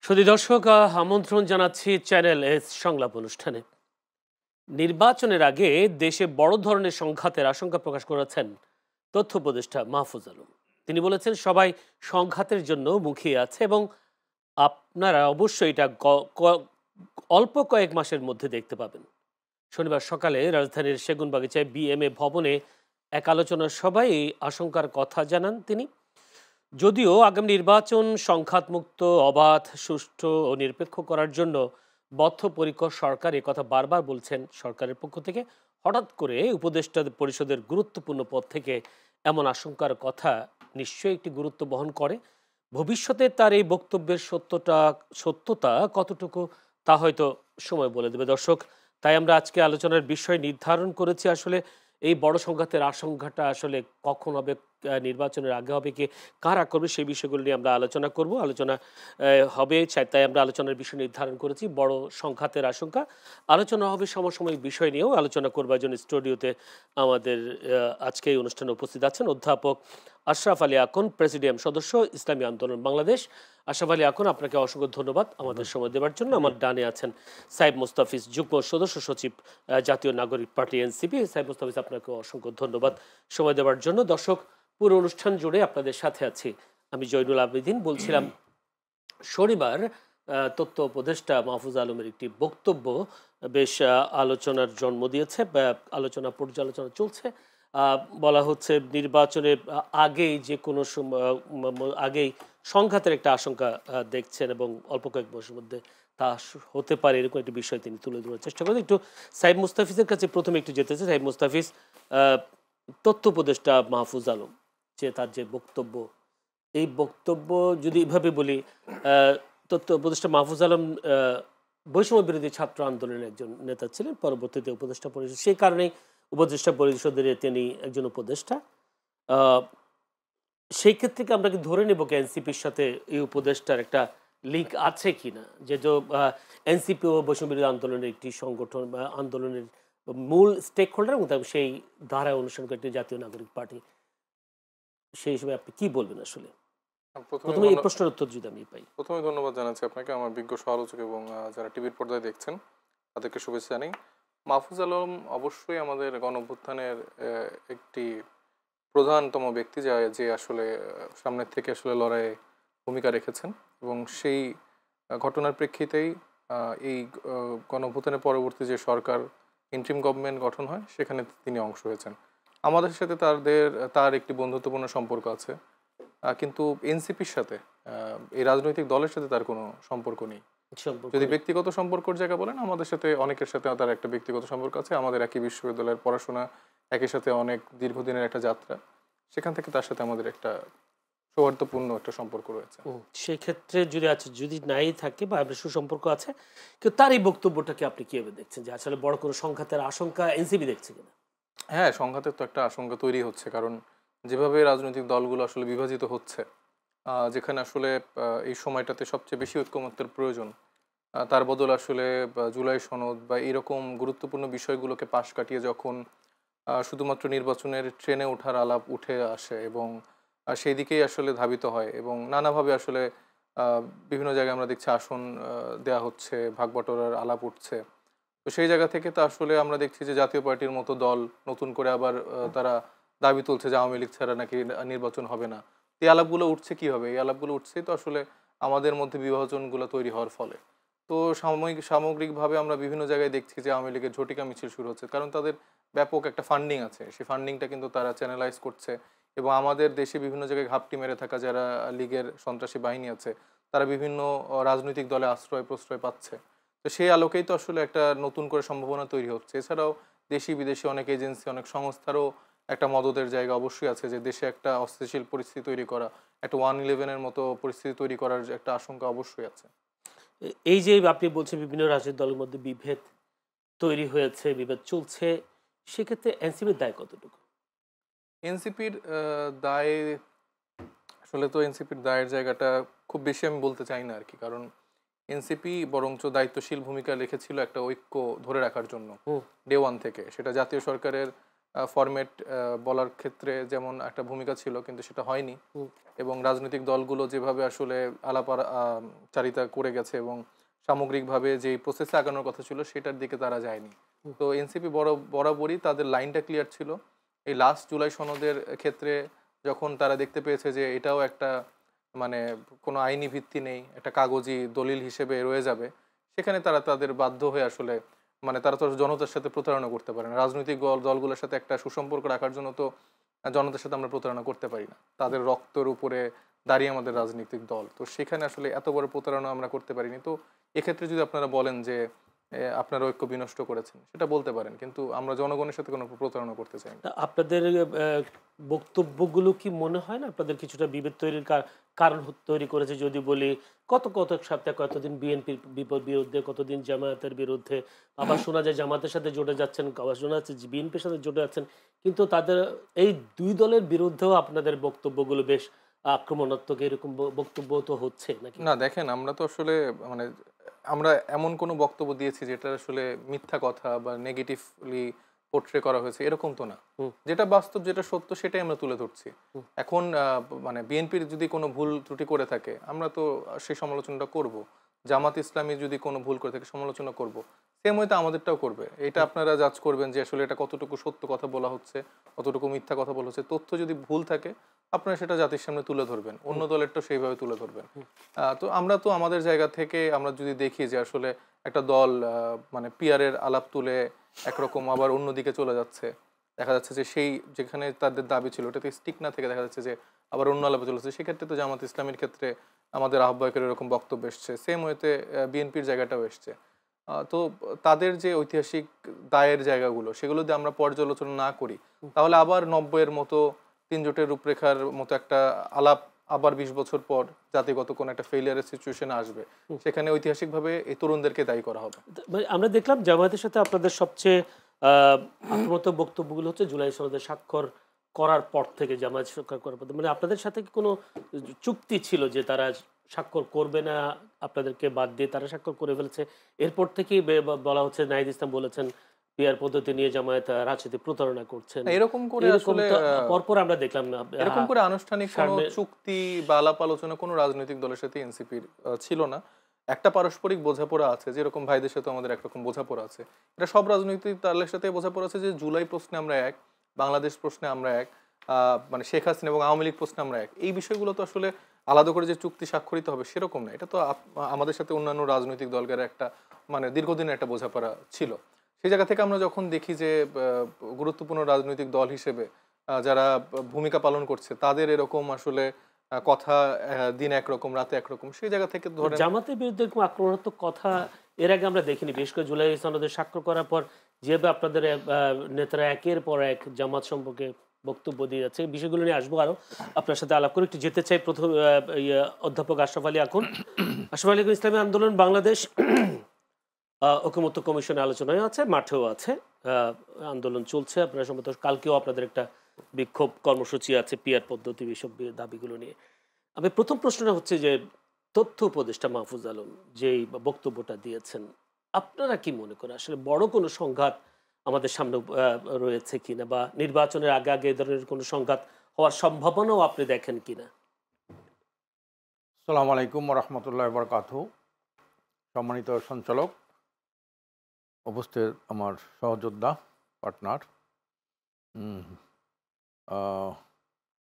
সুধী দর্শক, আমন্ত্রণ জানাচ্ছি চ্যানেল এস সংলাপ অনুষ্ঠানে। নির্বাচনের আগে দেশে বড় ধরনের সংঘাতের আশঙ্কা প্রকাশ করেছেন তথ্য উপদেষ্টা মাহফুজ আলম। তিনি বলেছেন সবাই সংঘাতের জন্য মুখিয়ে আছে এবং আপনারা অবশ্যই এটা অল্প কয়েক মাসের মধ্যে দেখতে পাবেন। শনিবার সকালে রাজধানীর সেগুনবাগিচায় বিএমএ ভবনে এক আলোচনা সভায় এই আশঙ্কার কথা জানান তিনি। যদিও আগামী নির্বাচন সংঘাতমুক্ত, অবাধ, সুষ্ঠু ও নিরপেক্ষ করার জন্য বদ্ধপরিকর সরকার কথা বারবার বলছেন সরকারের পক্ষ থেকে, হঠাৎ করে উপদেষ্টা পরিষদের গুরুত্বপূর্ণ পদ থেকে এমন আশঙ্কার কথা নিশ্চয়ই একটি গুরুত্ব বহন করে। ভবিষ্যতে তার এই বক্তব্যের সত্যতা কতটুকু তা হয়তো সময় বলে দেবে দর্শক। তাই আমরা আজকে আলোচনার বিষয় নির্ধারণ করেছি আসলে এই বড় সংঘাতের আশঙ্কাটা আসলে কখন হবে, নির্বাচনের আগে হবে, কি কারা করবে, সেই বিষয়গুলো নিয়ে আমরা আলোচনা করব। আলোচনা হবে, তাই আমরা আলোচনার বিষয় নির্ধারণ করেছি বড় সংঘাতের আশঙ্কা। আলোচনা হবে সমসাময়িক বিষয় নিয়েও আলোচনা করবার জন্য স্টুডিওতে আমাদের আজকে এই অনুষ্ঠানে উপস্থিত আছেন অধ্যাপক আশরাফ আলী আকন, প্রেসিডিয়াম সদস্য, ইসলামী আন্দোলন বাংলাদেশ। আশরাফ আলী আকন, আপনাকে অসংখ্য ধন্যবাদ আমাদের সময় দেওয়ার জন্য। আমার ডানে আছেন সাইব মুস্তাফিজ, যুগ্ম সদস্য সচিব, জাতীয় নাগরিক পার্টি এনসিপি। সাইব মুস্তাফিজ, আপনাকে অসংখ্য ধন্যবাদ সময় দেওয়ার জন্য। দর্শক, পুরো অনুষ্ঠান জুড়ে আপনাদের সাথে আছি আমি জয়নুল আবেদিন। বলছিলাম শনিবার তথ্য উপদেষ্টা মাহফুজ আলমের একটি বক্তব্য বেশ আলোচনার জন্ম দিয়েছে, আলোচনা পর্যালোচনা চলছে। বলা হচ্ছে নির্বাচনের আগেই যে কোনো আগেই সংঘাতের একটা আশঙ্কা দেখছেন এবং অল্প কয়েক বছরের মধ্যে তা হতে পারে, এরকম একটি বিষয় তিনি তুলে ধরার চেষ্টা করেন। একটু সাইব মুস্তাফিজের কাছে প্রথমে একটু যেতে চাই। সাইব মুস্তাফিজ, তথ্য উপদেষ্টা মাহফুজ আলম যে তার যে বক্তব্য, এই বক্তব্য যদি এভাবে বলি, তথ্য উপদেষ্টা মাহফুজ আলম বৈষম্য বিরোধী ছাত্র আন্দোলনের একজন নেতা ছিলেন, পরবর্তীতে উপদেষ্টা পরিষদ, সেই কারণেই উপদেষ্টা পরিষদের তিনি একজন উপদেষ্টা। সেই ক্ষেত্রে কি আমরা কি ধরে নেব এনসিপির সাথে এই উপদেষ্টার একটা লিঙ্ক আছে কিনা, যে এনসিপি ও বৈষম্য বিরোধী আন্দোলনের একটি সংগঠন বা আন্দোলনের মূল স্টেক হোল্ডার এবং সেই ধারায় অনুসরণ করে একটি জাতীয় নাগরিক পার্টি, সেই হিসেবে আপনি কি বলবেন আসলে? প্রথমে এই প্রশ্নের উত্তর যদি আমি পাই। প্রথমে ধন্যবাদ জানাচ্ছি আপনাকে, আমার বিজ্ঞ সমালোচক এবং যারা টিভির পর্দায় দেখছেন তাদেরকে শুভেচ্ছা জানাই। মাহফুজ আলম অবশ্যই আমাদের গণঅভ্যুত্থানের একটি প্রধানতম ব্যক্তি, যে আসলে সামনের থেকে আসলে লড়াইয়ে ভূমিকা রেখেছেন এবং সেই ঘটনার প্রেক্ষিতেই এই গণঅভ্যুত্থানের পরবর্তী যে সরকার ইন্ট্রিম গভর্নমেন্ট গঠন হয় সেখানে তিনি অংশ হয়েছেন। আমাদের সাথে তার একটি বন্ধুত্বপূর্ণ সম্পর্ক আছে, কিন্তু এনসিপির সাথে, এই রাজনৈতিক দলের সাথে তার কোনো সম্পর্ক নেই। যদি ব্যক্তিগত সম্পর্কের জায়গা বলেন, আমাদের সাথে অনেকের সাথে তার একটা ব্যক্তিগত সম্পর্ক আছে। আমাদের একই বিশ্ববিদ্যালয়ের পড়াশোনা, একই সাথে অনেক দীর্ঘদিনের একটা যাত্রা, সেখান থেকে তার সাথে আমাদের একটা সৌহার্দ্যপূর্ণ একটা সম্পর্ক রয়েছে। সেক্ষেত্রে যদি নাই থাকে বা সুসম্পর্ক আছে, কিন্তু তার এই বক্তব্যটাকে আপনি কিভাবে দেখছেন, যে আসলে বড় কোনো সংঘাতের আশঙ্কা এনসিপি দেখছে কিনা? হ্যাঁ, সংঘাতের তো একটা আশঙ্কা তৈরি হচ্ছে, কারণ যেভাবে রাজনৈতিক দলগুলো আসলে বিভাজিত হচ্ছে, যেখানে আসলে এই সময়টাতে সবচেয়ে বেশি ঐক্যমত্যের প্রয়োজন, তার বদল আসলে জুলাই সনদ বা এরকম গুরুত্বপূর্ণ বিষয়গুলোকে পাশ কাটিয়ে যখন শুধুমাত্র নির্বাচনের ট্রেনে ওঠার আলাপ উঠে আসে এবং সেই দিকেই আসলে ধাবিত হয় এবং নানাভাবে আসলে বিভিন্ন জায়গায় আমরা দেখছি আসন দেয়া হচ্ছে, ভাগ বটোয়ারার আলাপ উঠছে। তো সেই জায়গা থেকে তো আসলে আমরা দেখছি যে জাতীয় পার্টির মতো দল নতুন করে আবার তারা দাবি তুলছে যে আওয়ামী লীগ ছাড়া নাকি নির্বাচন হবে না। এই আলাপগুলো উঠছে কীভাবে? এই আলাপগুলো উঠছে তো আসলে আমাদের মধ্যে বিভাজনগুলো তৈরি হওয়ার ফলে। তো সামগ্রিকভাবে আমরা বিভিন্ন জায়গায় দেখছি যে আওয়ামী লীগের ঝটিকা মিছিল শুরু হচ্ছে, কারণ তাদের ব্যাপক একটা ফান্ডিং আছে। সেই ফান্ডিংটা কিন্তু তারা চ্যানেলাইজ করছে এবং আমাদের দেশে বিভিন্ন জায়গায় ঘাপটি মেরে থাকা যারা লীগের সন্ত্রাসী বাহিনী আছে, তারা বিভিন্ন রাজনৈতিক দলে আশ্রয় প্রশ্রয় পাচ্ছে। তো সেই আলোকেই তো আসলে একটা নতুন করে সম্ভাবনা তৈরি হচ্ছে। এছাড়াও দেশি বিদেশি অনেক এজেন্সি, অনেক সংস্থারও একটা মদদের জায়গা অবশ্যই আছে, যে দেশে একটা অস্থিতিশীল পরিস্থিতি তৈরি করা, একটা 1-11-এর মতো পরিস্থিতি তৈরি করার একটা আশঙ্কা অবশ্যই আছে। এই যে আপনি বলছেন বিভিন্ন রাজনৈতিক দলের মধ্যে বিভেদ তৈরি হয়েছে, বিভেদ চলছে, সেক্ষেত্রে এনসিপির দায় কতটুকু? এনসিপির দায়, আসলে তো এনসিপির দায়ের জায়গাটা খুব বেশি আমি বলতে চাই না আর কি, কারণ এনসিপি বরঞ্চ দায়িত্বশীল ভূমিকা রেখেছিল একটা ঐক্য ধরে রাখার জন্য ডে ওয়ান থেকে। সেটা জাতীয় সরকারের ফরম্যাট বলার ক্ষেত্রে যেমন একটা ভূমিকা ছিল, কিন্তু সেটা হয়নি। এবং রাজনৈতিক দলগুলো যেভাবে আসলে চারিতা করে গেছে এবং সামগ্রিকভাবে যে প্রসেসে আগানোর কথা ছিল সেটার দিকে তারা যায়নি। তো এনসিপি বরাবরই তাদের লাইনটা ক্লিয়ার ছিল। এই লাস্ট জুলাই সনদের ক্ষেত্রে যখন তারা দেখতে পেয়েছে যে এটাও একটা মানে কোনো আইনি ভিত্তি নেই, একটা কাগজি দলিল হিসেবে রয়ে যাবে, সেখানে তারা তাদের বাধ্য হয়ে আসলে তারা তো জনতার সাথে প্রতারণা করতে পারে না। রাজনৈতিক দলগুলোর সাথে একটা সুসম্পর্ক রাখার জন্য তো জনতার সাথে আমরা প্রতারণা করতে পারি না। তাদের রক্তের উপরে দাঁড়িয়ে আমাদের রাজনৈতিক দল, তো সেখানে আসলে এত বড় প্রতারণা আমরা করতে পারিনি। তো এক্ষেত্রে যদি আপনারা বলেন যে আপনারা ঐক্য বিনষ্ট করেছেন, সেটা বলতে পারেন, কিন্তু আমরা জনগণের সাথে কোনো প্রতারণা করতে চাই না। আপনাদের বক্তব্যগুলো কি মনে হয় না আপনাদের কিছুটা বিভেদ তৈরির কারণ তৈরি করেছে? যদি বলি কত সপ্তাহ, কতদিন বিএনপির বিরুদ্ধে, কতদিন জামায়াতের বিরুদ্ধে, আবার শোনা যায় জামাতের সাথে জোটে যাচ্ছেন, আবার শোনা যাচ্ছে বিএনপির সাথে জোটে যাচ্ছেন, কিন্তু তাদের এই দুই দলের বিরুদ্ধেও আপনাদের বক্তব্যগুলো বেশ আক্রমণাত্মক, এরকম বক্তব্য তো হচ্ছে নাকি? না দেখেন, আমরা তো আসলে মানে আমরা এমন কোনো বক্তব্য দিয়েছি যেটা আসলে মিথ্যা কথা বা নেগেটিভলি পোর্ট্রে করা হয়েছে এরকম তো না। যেটা বাস্তব, যেটা সত্য, সেটাই আমরা তুলে ধরছি। এখন বিএনপির যদি কোনো ভুল ত্রুটি করে থাকে আমরা তো সেই সমালোচনাটা করব। জামাত ইসলামী যদি কোনো ভুল করে থাকে সমালোচনা করব। সেম ওয়েতে আমাদেরটাও করবে। এটা আপনারা জাজ করবেন যে আসলে এটা কতটুকু সত্য কথা বলা হচ্ছে, কতটুকু মিথ্যা কথা বলা হচ্ছে। তথ্য যদি ভুল থাকে আপনারা সেটা জাতির সামনে তুলে ধরবেন, অন্য দলেরটাও সেইভাবে তুলে ধরবেন। তো আমরা তো আমাদের জায়গা থেকে আমরা যদি দেখি যে আসলে একটা দল পিয়ারের আলাপ তুলে একরকম আবার অন্যদিকে চলে যাচ্ছে, দেখা যাচ্ছে যে সেই যেখানে তাদের দাবি ছিল ওটাতে স্টিক না থেকে দেখা যাচ্ছে যে আবার অন্য আলাপে চলেছে, সেক্ষেত্রে তো জামাত ইসলামের ক্ষেত্রে আমাদের আহ্বায়কের এরকম বক্তব্য এসছে, সেম ওয়েতে বিএনপির জায়গাটাও এসছে। তো তাদের যে ঐতিহাসিক দায়ের জায়গাগুলো সেগুলো যদি আমরা পর্যালোচনা না করি, তাহলে আবার 90-এর মতো তিন জোটের রূপরেখার মতো একটা আলাপ আবার 20 বছর পর জাতিগত কোনো একটা ফেলিয়ারের সিচুয়েশনে আসবে, সেখানে ঐতিহাসিকভাবে এই তরুণদেরকে দায়ী করা হবে। আমরা দেখলাম জামায়াতের সাথে আপনাদের সবচেয়ে আক্রমণাত্মক বক্তব্যগুলো হচ্ছে জুলাই সনদে স্বাক্ষর করার পর থেকে, জামায়াত স্বাক্ষর করার পর, মানে আপনাদের সাথে কি কোনো চুক্তি ছিল যে তারা স্বাক্ষর করবে না, আপনাদেরকে বাদ দিয়ে তারা স্বাক্ষর করে ফেলেছে? এরপর থেকেই বলা হচ্ছে, নাহিদ ইসলাম বলেছেন পিয়ার পদ্ধতি নিয়ে জামায়াত রাজনীতি প্রতারণা করছেন, এরকম করে এরকম আসলে তো পরপর আমরা দেখলাম না। এরকম করে আনুষ্ঠানিক কোনো চুক্তি বা আলাপ আলোচনা কোনো রাজনৈতিক দলের সাথে এনসিপির ছিল না। একটা পারস্পরিক বোঝাপড়া আছে, যেরকম ভাইদের সাথে আমাদের একরকম বোঝাপড়া আছে। এটা সব রাজনৈতিক দলের সাথে বোঝাপড়া আছে যে জুলাই প্রশ্নে আমরা এক, বাংলাদেশ প্রশ্নে আমরা এক, শেখ হাসিনা এবং আওয়ামী লীগ প্রশ্নে আমরা এক। এই বিষয়গুলো তো আসলে আলাদা করে যে চুক্তি স্বাক্ষরিত হবে সেরকম না। এটা তো আমাদের সাথে অন্যান্য রাজনৈতিক দলকে একটা দীর্ঘদিনের একটা বোঝাপড়া ছিল। সেই জায়গা থেকে আমরা যখন দেখি যে গুরুত্বপূর্ণ রাজনৈতিক দল হিসেবে যারা ভূমিকা পালন করছে তাদের এরকম আসলে কথা দিন একরকম রাতে একরকম, সেই জায়গা থেকে ধরেন জামাতের বিরুদ্ধে এরকম আক্রমণাত্মক কথা এর আগে আমরা দেখিনি। বিশেষ করে জুলাই সনদে স্বাক্ষর করার পর যেভাবে আপনাদের নেতারা একের পর এক জামাত সম্পর্কে বক্তব্য দিয়ে যাচ্ছে, এই বিষয়গুলো নিয়ে আসবো আরো আপনার সাথে আলাপ করে। একটু যেতে চাই প্রথম অধ্যাপক আশরাফ আলী আকুন। আশরাফ আলী আকুন, ইসলামী আন্দোলন বাংলাদেশ ঐকমত্য কমিশনে আলোচনায় আছে, মাঠেও আছে, আন্দোলন চলছে। আপনারা সম্ভবত কালকেও আপনাদের একটা বিক্ষোভ কর্মসূচি আছে পিয়ার পদ্ধতি এইসব দাবিগুলো নিয়ে। আমি প্রথম প্রশ্নটা হচ্ছে যে তথ্য উপদেষ্টা মাহফুজ আলম যেই বক্তব্যটা দিয়েছেন, আপনারা কি মনে করেন আসলে বড় কোনো সংঘাত আমাদের সামনে রয়েছে কিনা, বা নির্বাচনের আগে আগে এই ধরনের কোনো সংঘাত হওয়ার সম্ভাবনাও আপনি দেখেন কিনা? আসসালামু আলাইকুম রহমতুল্লাহ বরকাতহু। সম্মানিত সঞ্চালক, উপস্থিত আমার সহযোদ্ধা, পার্টনার,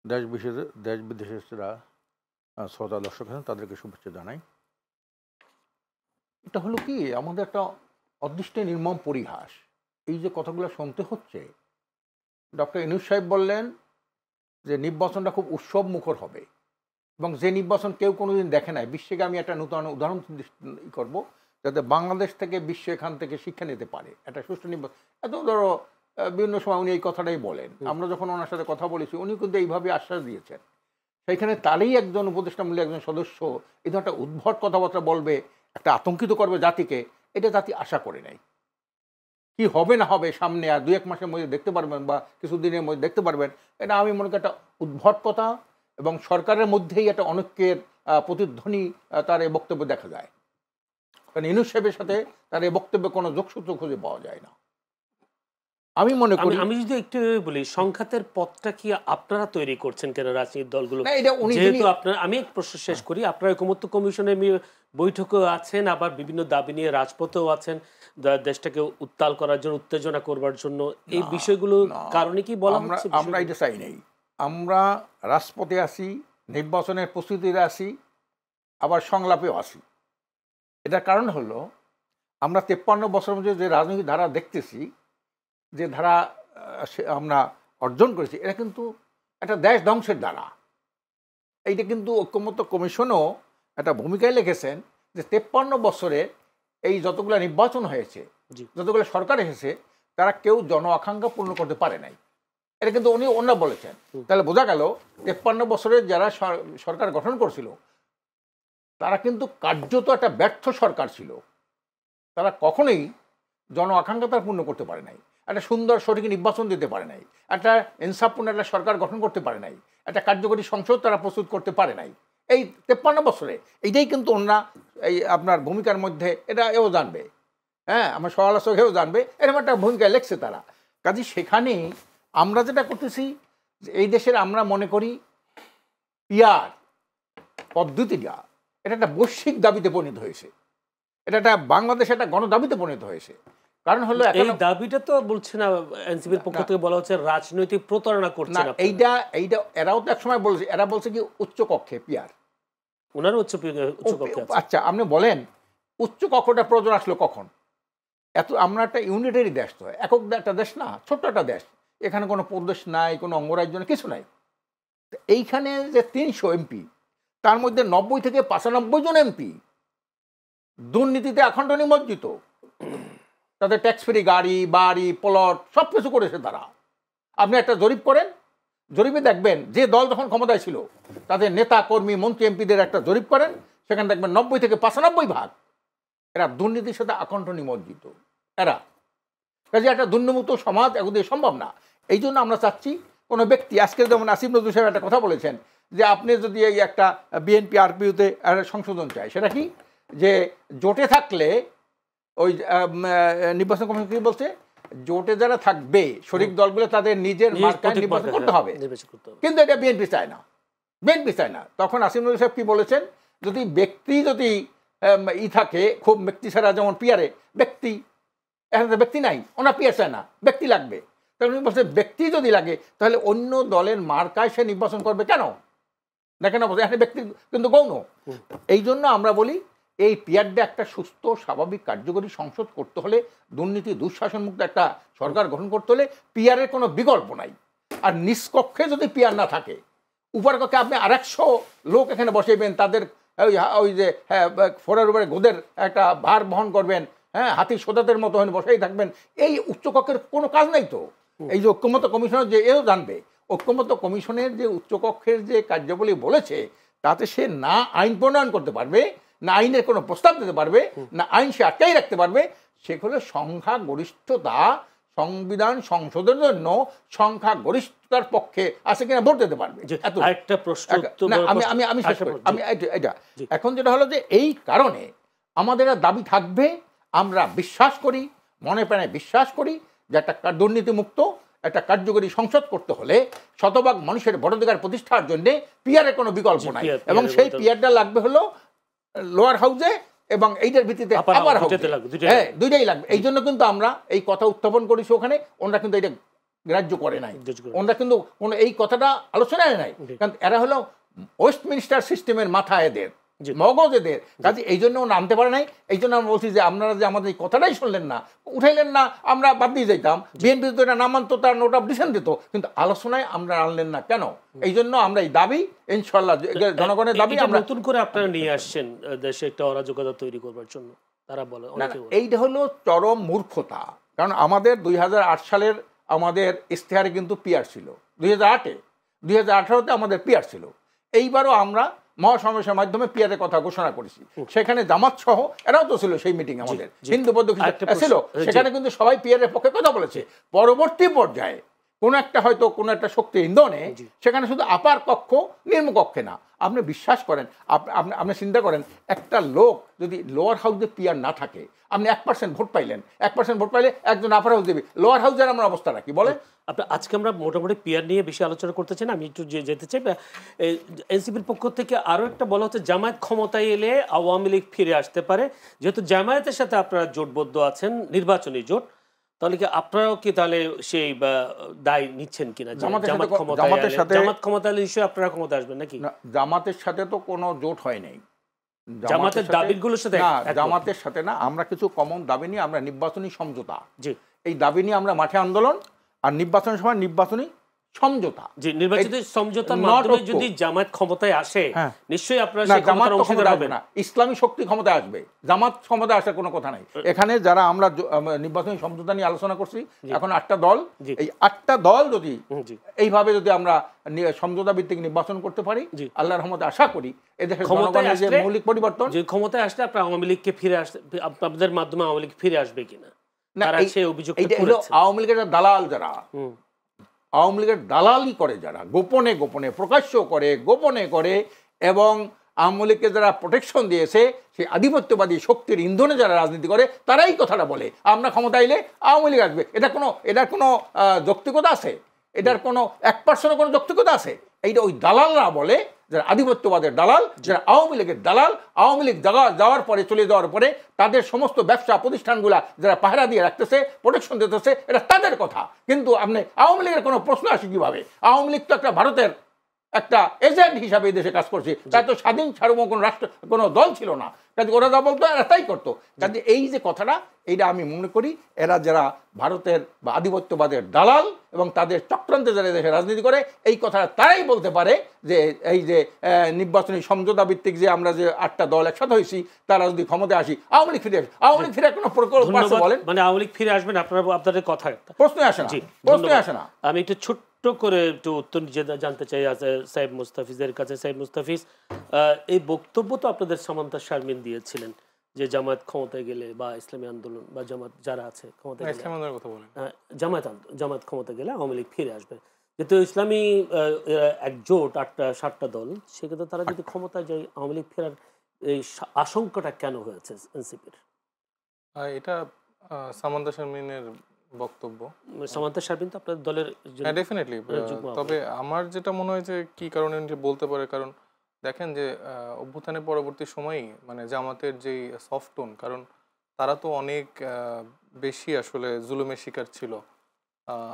দেশ বিদেশের শ্রোতা দর্শক আছেন, তাদেরকে শুভেচ্ছা জানাই। এটা হলো কি, আমাদের একটা অদৃষ্টে নির্মম পরিহাস। এই যে কথাগুলো শুনতে হচ্ছে, ডক্টর ইউনূস সাহেব বললেন যে নির্বাচনটা খুব উৎসব মুখর হবে, এবং যে নির্বাচন কেউ কোনোদিন দেখে নাই। বিশ্বকে আমি একটা নতুন উদাহরণ করব, যাতে বাংলাদেশ থেকে বিশ্ব এখান থেকে শিক্ষা নিতে পারে একটা সুষ্ঠু নির্বাচন। এত ধরো বিভিন্ন সময় উনি এই কথাটাই বলেন, আমরা যখন ওনার সাথে কথা বলেছি উনি কিন্তু এইভাবে আশ্বাস দিয়েছেন। সেইখানে তারই একজন উপদেষ্টামূলক একজন সদস্য এই ধরনের একটা উদ্ভট কথাবার্তা বলবে, একটা আতঙ্কিত করবে জাতিকে, এটা জাতি আশা করে নাই। কি হবে না হবে সামনে আর 2-1 মাসের মধ্যে দেখতে পারবেন, বা কিছুদিনের মধ্যে দেখতে পারবেন। এটা আমি মনে করি একটা উদ্ভট কথা, এবং সরকারের মধ্যেই একটা অনৈক্যের প্রতিধ্বনি তার এই বক্তব্য দেখা যায়। কারণ ইউনূস সাহেবের সাথে তার এই বক্তব্যে কোনো যোগসূত্র খুঁজে পাওয়া যায় না। আমি মনে করি আমি যদি একটু বলি সংঘাতের পথটা কি আপনারা তৈরি করছেন কেন রাজনৈতিক দলগুলো? না, এটা উনি যেহেতু আপনার আমি এক প্রশ্ন শেষ করি, আপনারা ঐকমত্য কমিশনের বৈঠকেও আছেন, আবার বিভিন্ন দাবি নিয়ে রাজপথেও আছেন, দেশটাকে উত্তাল করার জন্য, উত্তেজনা করবার জন্য, এই বিষয়গুলো কারণে কি বলা হচ্ছে? আমরা এটা চাই নাই। আমরা রাজপথে আসি, নির্বাচনের প্রস্তুতিতে আসি, আবার সংলাপেও আসি। এটার কারণ হলো আমরা 53 বছর মধ্যে যে রাজনৈতিক ধারা দেখতেছি, যে ধারা আমরা অর্জন করেছি, এটা কিন্তু একটা দেশ ধ্বংসের ধারা। এইটা কিন্তু ঐকমত্য কমিশনও একটা ভূমিকায় লিখেছেন যে 53 বছরে এই যতগুলো নির্বাচন হয়েছে, যতগুলো সরকার এসেছে, তারা কেউ জন আকাঙ্ক্ষা পূর্ণ করতে পারে নাই। এটা কিন্তু ওনারা বলেছেন। তাহলে বোঝা গেল 53 বছরে যারা সরকার গঠন করছিল তারা কিন্তু কার্যত একটা ব্যর্থ সরকার ছিল। তারা কখনোই জন আকাঙ্ক্ষা তারা পূর্ণ করতে পারে নাই, একটা সুন্দর সঠিক নির্বাচন দিতে পারে নাই, একটা ইনসাফপূর্ণ একটা সরকার গঠন করতে পারে নাই, একটা কার্যকরী সংসদ তারা প্রস্তুত করতে পারে নাই এই 53 বছরে। এইটাই কিন্তু ওনারা এই আপনার ভূমিকার মধ্যে এটা এও জানবে, হ্যাঁ, আমার সমালোচকেও জানবে, এরকম একটা ভূমিকায় লেখছে তারা। কাজে সেখানে আমরা যেটা করতেছি, এই দেশের আমরা মনে করি পিয়ার পদ্ধতিটা এটা একটা বৈশ্বিক দাবিতে পরিণত হয়েছে, এটা একটা বাংলাদেশে একটা গণদাবিতে পরিণত হয়েছে। কারণ হলো এই দাবিটা তো বলছে না, এনসিপির পক্ষ থেকে বলা হচ্ছে রাজনৈতিক প্রতারণা করছে না। এইটা এরাও তো একসময় বলছে, এরা বলছে কি উচ্চ কক্ষে পিয়ার, ওনারও উচ্চ কক্ষে। আচ্ছা, আপনি বলেন উচ্চ কক্ষটা প্রয়োজন আসলো কখন? আমরা একটা ইউনিটারি দেশ, তো একক একটা দেশ না, ছোট্ট একটা দেশ, এখানে কোনো প্রদেশ নাই, কোনো অঙ্গরাজ্য নাই, কিছু নাই। এইখানে যে 300 এমপি, তার মধ্যে 90 থেকে 95 জন এমপি দুর্নীতিতে আখণ্ড নিমজ্জিত। তাদের ট্যাক্স ফ্রি গাড়ি, বাড়ি, প্লট সব কিছু করেছে তারা। আপনি একটা জরিপ করেন, জরিপে দেখবেন যে দল যখন ক্ষমতায় ছিল তাদের নেতা কর্মী মন্ত্রী এমপিদের একটা জরিপ করেন, সেখানে দেখবেন 90 থেকে 95% এরা দুর্নীতির সাথে আখণ্ড নিমজ্জিত। এরা কাজে একটা দুর্নীতিমুক্ত সমাজ এগুলো সম্ভব না। এই জন্য আমরা চাচ্ছি কোনো ব্যক্তি, আজকে যেমন আসিফ নজরুল সাহেব একটা কথা বলেছেন যে আপনি যদি এই একটা বিএনপি আরপিইউতে সংশোধন চায়, সেটা কি যে জোটে থাকলে ওই নির্বাচন কমিশন কি বলছে, জোটে যারা থাকবে শরিক দলগুলো তাদের নিজের মার্কায় নির্বাচন করতে হবে, কিন্তু এটা বিএনপি চায় না, বিএনপি চায় না। তখন আসিফ নজরুল সাহেব কি বলেছেন, যদি ব্যক্তি যদি থাকে খুব ব্যক্তি ছাড়া, যেমন পিয়ারে ব্যক্তি, এখন তো ব্যক্তি নাই, ওনার পিয়ার চায় না, ব্যক্তি লাগবে। তাহলে উনি বলছে ব্যক্তি যদি লাগে তাহলে অন্য দলের মার্কায় সে নির্বাচন করবে কেন? দেখেন অবস্থা এখানে ব্যক্তি কিন্তু গৌণ। এই জন্য আমরা বলি এই পিয়ারটা একটা সুস্থ স্বাভাবিক কার্যকরী সংসদ করতে হলে, দুর্নীতি দুঃশাসন মুক্ত একটা সরকার গঠন করতে হলে পিয়ারের কোনো বিকল্প নাই। আর নিষ্কক্ষে যদি পিয়ার না থাকে, উপর কক্ষে আপনি 100 লোক এখানে বসাইবেন, তাদের ওই যে ফোরার উপরে গোদের একটা ভার বহন করবেন, হ্যাঁ, হাতি সোদাতের মতো বসাই থাকবেন, এই উচ্চকক্ষের কোনো কাজ নাই তো। এই যে ঐকমত্য কমিশনের যে এও জানবে, ঐকমত্য কমিশনের যে উচ্চকক্ষের যে কার্যাবলী বলেছে, তাতে সে না আইন প্রণয়ন করতে পারবে, না আইনের কোনো প্রস্তাব দিতে পারবে, না আইন সে আটকাই রাখতে পারবে। সেগুলো সংখ্যাগরিষ্ঠতা সংবিধান সংশোধনের জন্য সংখ্যাগরিষ্ঠতার পক্ষে আছে কিনা ভোট দিতে পারবে। একটা প্রশ্ন আমি শেষ করি, আমি এটা এখন যেটা হলো যে এই কারণে আমাদের দাবি থাকবে, আমরা বিশ্বাস করি, মনে প্রাণে বিশ্বাস করি যে একটা দুর্নীতিমুক্ত একটা কার্যকরী সংসদ করতে হলে শতভাগ মানুষের ভোটাধিকার প্রতিষ্ঠার জন্য পিয়ারের কোনো বিকল্প নাই, এবং সেই পিয়ারটা লাগবে হলো লোয়ার হাউসে এবং এইটার ভিত্তিতে আপার হাউসে, হ্যাঁ, দুইটাই লাগবে। এই জন্য কিন্তু আমরা এই কথা উত্থাপন করেছি ওখানে, ওনারা কিন্তু এটা গ্রাহ্য করে নাই, ওনারা কিন্তু কোনো এই কথাটা আলোচনায় নাই, কারণ এরা হলো ওয়েস্টমিনিস্টার সিস্টেমের মাথা, এদের মগজ এদের, কাজে এই জন্য নামতে পারে নাই। এই জন্য আমরা বলছি যে আপনারা যে আমাদের এই কথাটাই শুনলেন না, উঠাইলেন না, আমরা বাদ দিয়ে যেতাম। বিএনপি তো এটা নাম মানতো, তার নোট অফ ডিসেন্ট দিত, কিন্তু আলোচনায় আমরা আনলেন না কেন? এই জন্য আমরা এই দাবি, ইনশাল্লাহ জনগণের দাবি আমরা নতুন করে আপনারা নিয়ে আসছেন দেশে একটা অরাজকতা তৈরি করবার জন্য, তারা বলে। এইটা হলো চরম মূর্খতা। কারণ আমাদের 2008 সালের আমাদের ইশতেহারে কিন্তু পিয়ার ছিল, 2008-এ, 2018-তে আমাদের পিয়ার ছিল। এইবারও আমরা মহাসমাবেশের মাধ্যমে পিয়ারের কথা ঘোষণা করেছি, সেখানে জামাত সহ এরাও তো ছিল সেই মিটিং, আমাদের হিন্দু বৌদ্ধ ছিল, সেখানে কিন্তু সবাই পিয়ারের পক্ষে কথা বলেছে। পরবর্তী পর্যায়ে কোনো একটা হয়তো কোনো একটা শক্তি ইন্ধনে জি। সেখানে শুধু আপার কক্ষ নিম্নকক্ষে না। আপনি বিশ্বাস করেন, আপনি চিন্তা করেন, একটা লোক যদি লোয়ার হাউসে পিয়ার না থাকে, আপনি 1% ভোট পাইলেন, 1% ভোট পাইলে একজন আপার হাউস দেবে, লোয়ার হাউসের আমরা অবস্থা রাখি বলে। আজকে আমরা মোটামুটি পিয়ার নিয়ে বেশি আলোচনা করতে চাই না, আমি একটু যেতে চাই। এনসিপির পক্ষ থেকে আরও একটা বলা হচ্ছে জামায়াত ক্ষমতায় এলে আওয়ামী লীগ ফিরে আসতে পারে। যেহেতু জামায়াতের সাথে আপনারা জোটবদ্ধ আছেন, নির্বাচনী জোট, তাহলে কি আপনারাও কি তাহলে সেই দায় নিচ্ছেন কিনা? জামাত ক্ষমতায় এলে নিশ্চয়ই আপনারা ক্ষমতা আসবেন নাকি? জামাতের সাথে তো কোনো জোট হয় নাই। জামাতের দাবিগুলোর সাথে জামাতের সাথে না, আমরা কিছু কমন দাবি নিয়ে আমরা নির্বাচনী সমঝোতা, জি, এই দাবি নিয়ে আমরা মাঠে আন্দোলন, আর নির্বাচনের সময় নির্বাচনী সমঝোতা। জি, নির্বাচিত সমঝোতার মাধ্যমে যদি জামাত ক্ষমতায় আসে, নিশ্চয়ই আপনারা সেই ক্ষমতার অংশীদার হবেন না। ইসলামী শক্তি ক্ষমতায় আসবে, জামাত ক্ষমতায় আসার কোনো কথা নাই। এখানে যারা আমরা নির্বাচনী সমঝোতা নিয়ে আলোচনা করছি, এখন 8টা দল, এই 8টা দল যদি এইভাবে যদি আমরা সমঝোতা ভিত্তিক নির্বাচন করতে পারি, আল্লাহর রহমতে আশা করি এদেশের জনগণের যে মৌলিক পরিবর্তন, যে ক্ষমতায় আসলে আপনারা আওয়ামী লীগকে ফিরে আসতে, আপনাদের মাধ্যমে আওয়ামী লীগ ফিরে আসবে কিনা, তারা সেই অভিযোগ করেছে। আওয়ামী লীগের দালাল যারা, আওয়ামী লীগের দালালি করে যারা, গোপনে গোপনে প্রকাশ্য করে, গোপনে করে, এবং আওয়ামী লীগকে যারা প্রোটেকশন দিয়েছে, সেই আধিপত্যবাদী শক্তির ইন্ধনে যারা রাজনীতি করে, তারাই কথাটা বলে আমরা ক্ষমতা এলে আওয়ামী লীগ আসবে। এটার কোনো যৌক্তিকতা আছে? এটার কোনো 1% কোনো যৌক্তিকতা আছে? এইটা ওই দালালরা বলে, যারা আধিপত্যবাদের দালাল, যারা আওয়ামী লীগের দালাল। আওয়ামী লীগ যাওয়ার পরে, চলে যাওয়ার পরে তাদের সমস্ত ব্যবসা প্রতিষ্ঠানগুলা যারা পাহারা দিয়ে রাখতেছে, প্রোটেকশন দিতেছে, এটা তাদের কথা। কিন্তু আপনি আওয়ামী লীগের কোনো প্রশ্ন আসে কিভাবে? আওয়ামী লীগ তো একটা ভারতের একটা এজেন্ট হিসাবে এই দেশে কাজ করছে, তাই তো স্বাধীন সার্বভৌম কোনো রাষ্ট্র, কোনো দল ছিল না। কাজে ওরা যা বলতো এরা তাই করতো। কাজে এই যে কথাটা, এইটা আমি মনে করি এরা যারা ভারতের বা আধিপত্যবাদের দালাল এবং তাদের চক্রান্তে যারা দেশে রাজনীতি করে, এই কথাটা তারাই বলতে পারে যে এই যে নির্বাচনী সমঝোতা ভিত্তিক যে আমরা যে 8টা দল একসাথে হয়েছি, তারা যদি ক্ষমতায় আসি আওয়ামী লীগ ফিরে আসে। আওয়ামী লীগ ফিরে কোনো প্রকল্প বলেন, মানে আওয়ামী লীগ ফিরে আসবেন আপনাদের কথা প্রশ্নই আসে না, প্রশ্নই আসে না। আমি একটু ছোট্ট করে একটু উত্তর জানতে চাই সাহেব মুস্তাফিজের কাছে। সাহেব মুস্তাফিজ, এই বক্তব্য তো আপনাদের সামান্তা শারমিন দিয়েছিলেন যে জামায়াত ক্ষমতায় গেলে বা ইসলামী আন্দোলন বা জামাত যারা আছে ক্ষমতায় গেলে, জামায়াত ক্ষমতা গেলে আওয়ামী লীগ ফিরে আসবে। যেহেতু ইসলামী এক জোট 8টা দল, সেক্ষেত্রে তারা যদি ক্ষমতায় যায় আওয়ামী লীগ ফেরার এই আশঙ্কাটা কেন হয়েছে এনসিপির? এটা সামান্তা শারমিনের বক্তব্য। সামান্তা শারমিন তো আপনাদের দলের, ডেফিনেটলি। তবে আমার যেটা মনে হয় যে কি কারণে বলতে পারে, কারণ দেখেন যে অভ্যুত্থানের পরবর্তী সময়ই মানে জামাতের যেই সফট টোন, কারণ তারা তো অনেক বেশি আসলে জুলুমের শিকার ছিল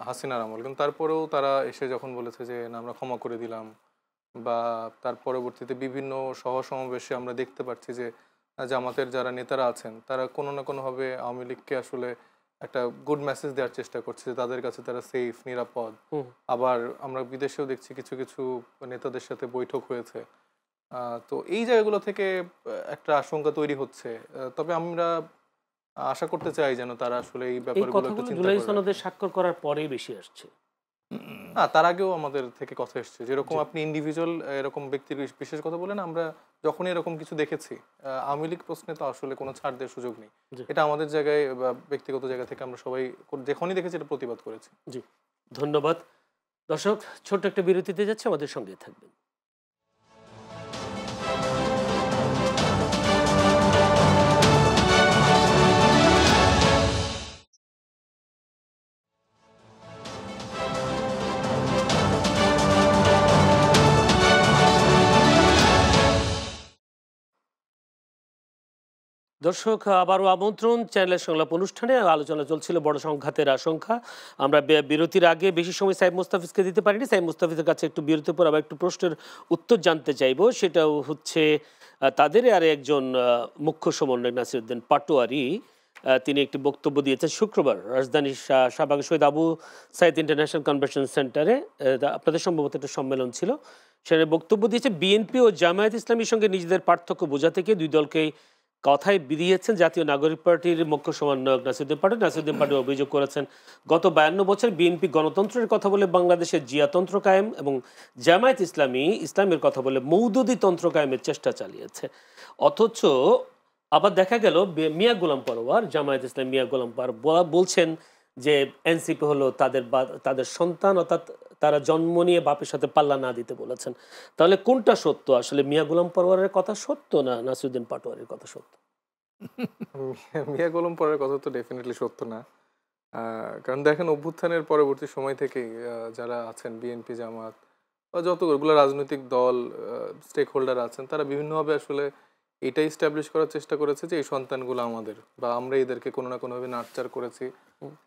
হাসিনার আমল, কিন্তু তারপরেও তারা এসে যখন বলেছে যে না আমরা ক্ষমা করে দিলাম, বা তার পরবর্তীতে বিভিন্ন সমাবেশে আমরা দেখতে পাচ্ছি যে জামাতের যারা নেতারা আছেন তারা কোনো না কোনোভাবে আওয়ামী লীগকে আসলে একটা গুড মেসেজ দেওয়ার চেষ্টা করছে যে তাদের কাছে তারা সেফ, নিরাপদ। আবার আমরা বিদেশেও দেখছি কিছু কিছু নেতাদের সাথে বৈঠক হয়েছে। তো এই জায়গাগুলো থেকে একটা আশঙ্কা তৈরি হচ্ছে। তবে আমরা আশা করতে চাই যেন তারা আসলে এই ব্যাপারগুলো একটু চিন্তা করে। জুলাই সনদে স্বাক্ষর করার পরেই বেশি আসছে না, তার আগেও আমাদের থেকে কথা এসছে, যেরকম আপনি ইন্ডিভিজুয়াল এরকম ব্যক্তির বিশেষ কথা বলেন, আমরা যখনই এরকম কিছু দেখেছি আওয়ামী লীগ প্রশ্নে তো আসলে কোনো ছাড় দেওয়ার সুযোগ নেই। এটা আমাদের জায়গায় বা ব্যক্তিগত জায়গা থেকে আমরা সবাই যখনই দেখেছি এটা প্রতিবাদ করেছি। জি, ধন্যবাদ। দর্শক, ছোট্ট একটা বিরতিতে যাচ্ছে, আমাদের সঙ্গে থাকবেন। দর্শক, আবারও আমন্ত্রণ চ্যানেলের সংলাপ অনুষ্ঠানে। আলোচনা চলছিল বড় সংঘাতের আশঙ্কা। আমরা বিরতির আগে বেশি সময় সাহেব মুস্তাফিজকে দিতে পারিনি। সাহেব মুস্তাফিজের কাছে একটু বিরতির পর আবার একটু প্রশ্নের উত্তর জানতে চাইব। সেটাও হচ্ছে তাদের আর একজন মুখ্য সমন্বয়ক নাসিরউদ্দিন পাটোয়ারি, তিনি একটি বক্তব্য দিয়েছেন শুক্রবার রাজধানীর শাহবাগ শহীদ আবু সাইদ ইন্টারন্যাশনাল কনভেনশন সেন্টারে। আপনাদের সম্ভবত একটা সম্মেলন ছিল, সেখানে বক্তব্য দিয়েছে। বিএনপি ও জামায়াত ইসলামীর সঙ্গে নিজেদের পার্থক্য বোঝা থেকে দুই দলকেই কথায় বিধিয়েছেন জাতীয় নাগরিক পার্টির মুখ্য সমন্বয়ক নাসিরউদ্দিন পাটোয়ারি। নাসিরউদ্দিন পাটোয়ারি অভিযোগ করেছেন গত 52 বছর বিএনপি গণতন্ত্রের কথা বলে বাংলাদেশের জিয়াতন্ত্র কায়েম এবং জামায়াত ইসলামী ইসলামের কথা বলে মৌদুদি তন্ত্র কায়েমের চেষ্টা চালিয়েছে। অথচ আবার দেখা গেল মিয়া গোলাম পরোয়ার, জামায়াত ইসলামী মিয়া গোলাম পরোয়ার বলছেন যে এনসিপি হলো তাদের সন্তান, অর্থাৎ তারা জন্ম নিয়ে বাপের সাথে পাল্লা না দিতে বলেছেন। তাহলে কোনটা সত্য আসলে, মিয়া গোলাম পরোয়ারের কথা সত্য না নাসিরউদ্দিন পাটোয়ারির কথা সত্য? মিয়া গোলাম পরের কথা তো ডেফিনেটলি সত্য না। কারণ দেখেন অভ্যুত্থানের পরবর্তী সময় থেকেই যারা আছেন বিএনপি, জামাত বা যতগুলো রাজনৈতিক দল, স্টেক হোল্ডার আছেন, তারা বিভিন্নভাবে আসলে এটাই স্ট্যাবলিশ করার চেষ্টা করেছে যে এই সন্তানগুলো আমাদের, বা আমরা এদেরকে কোনো না কোনোভাবে নার্চার করেছি,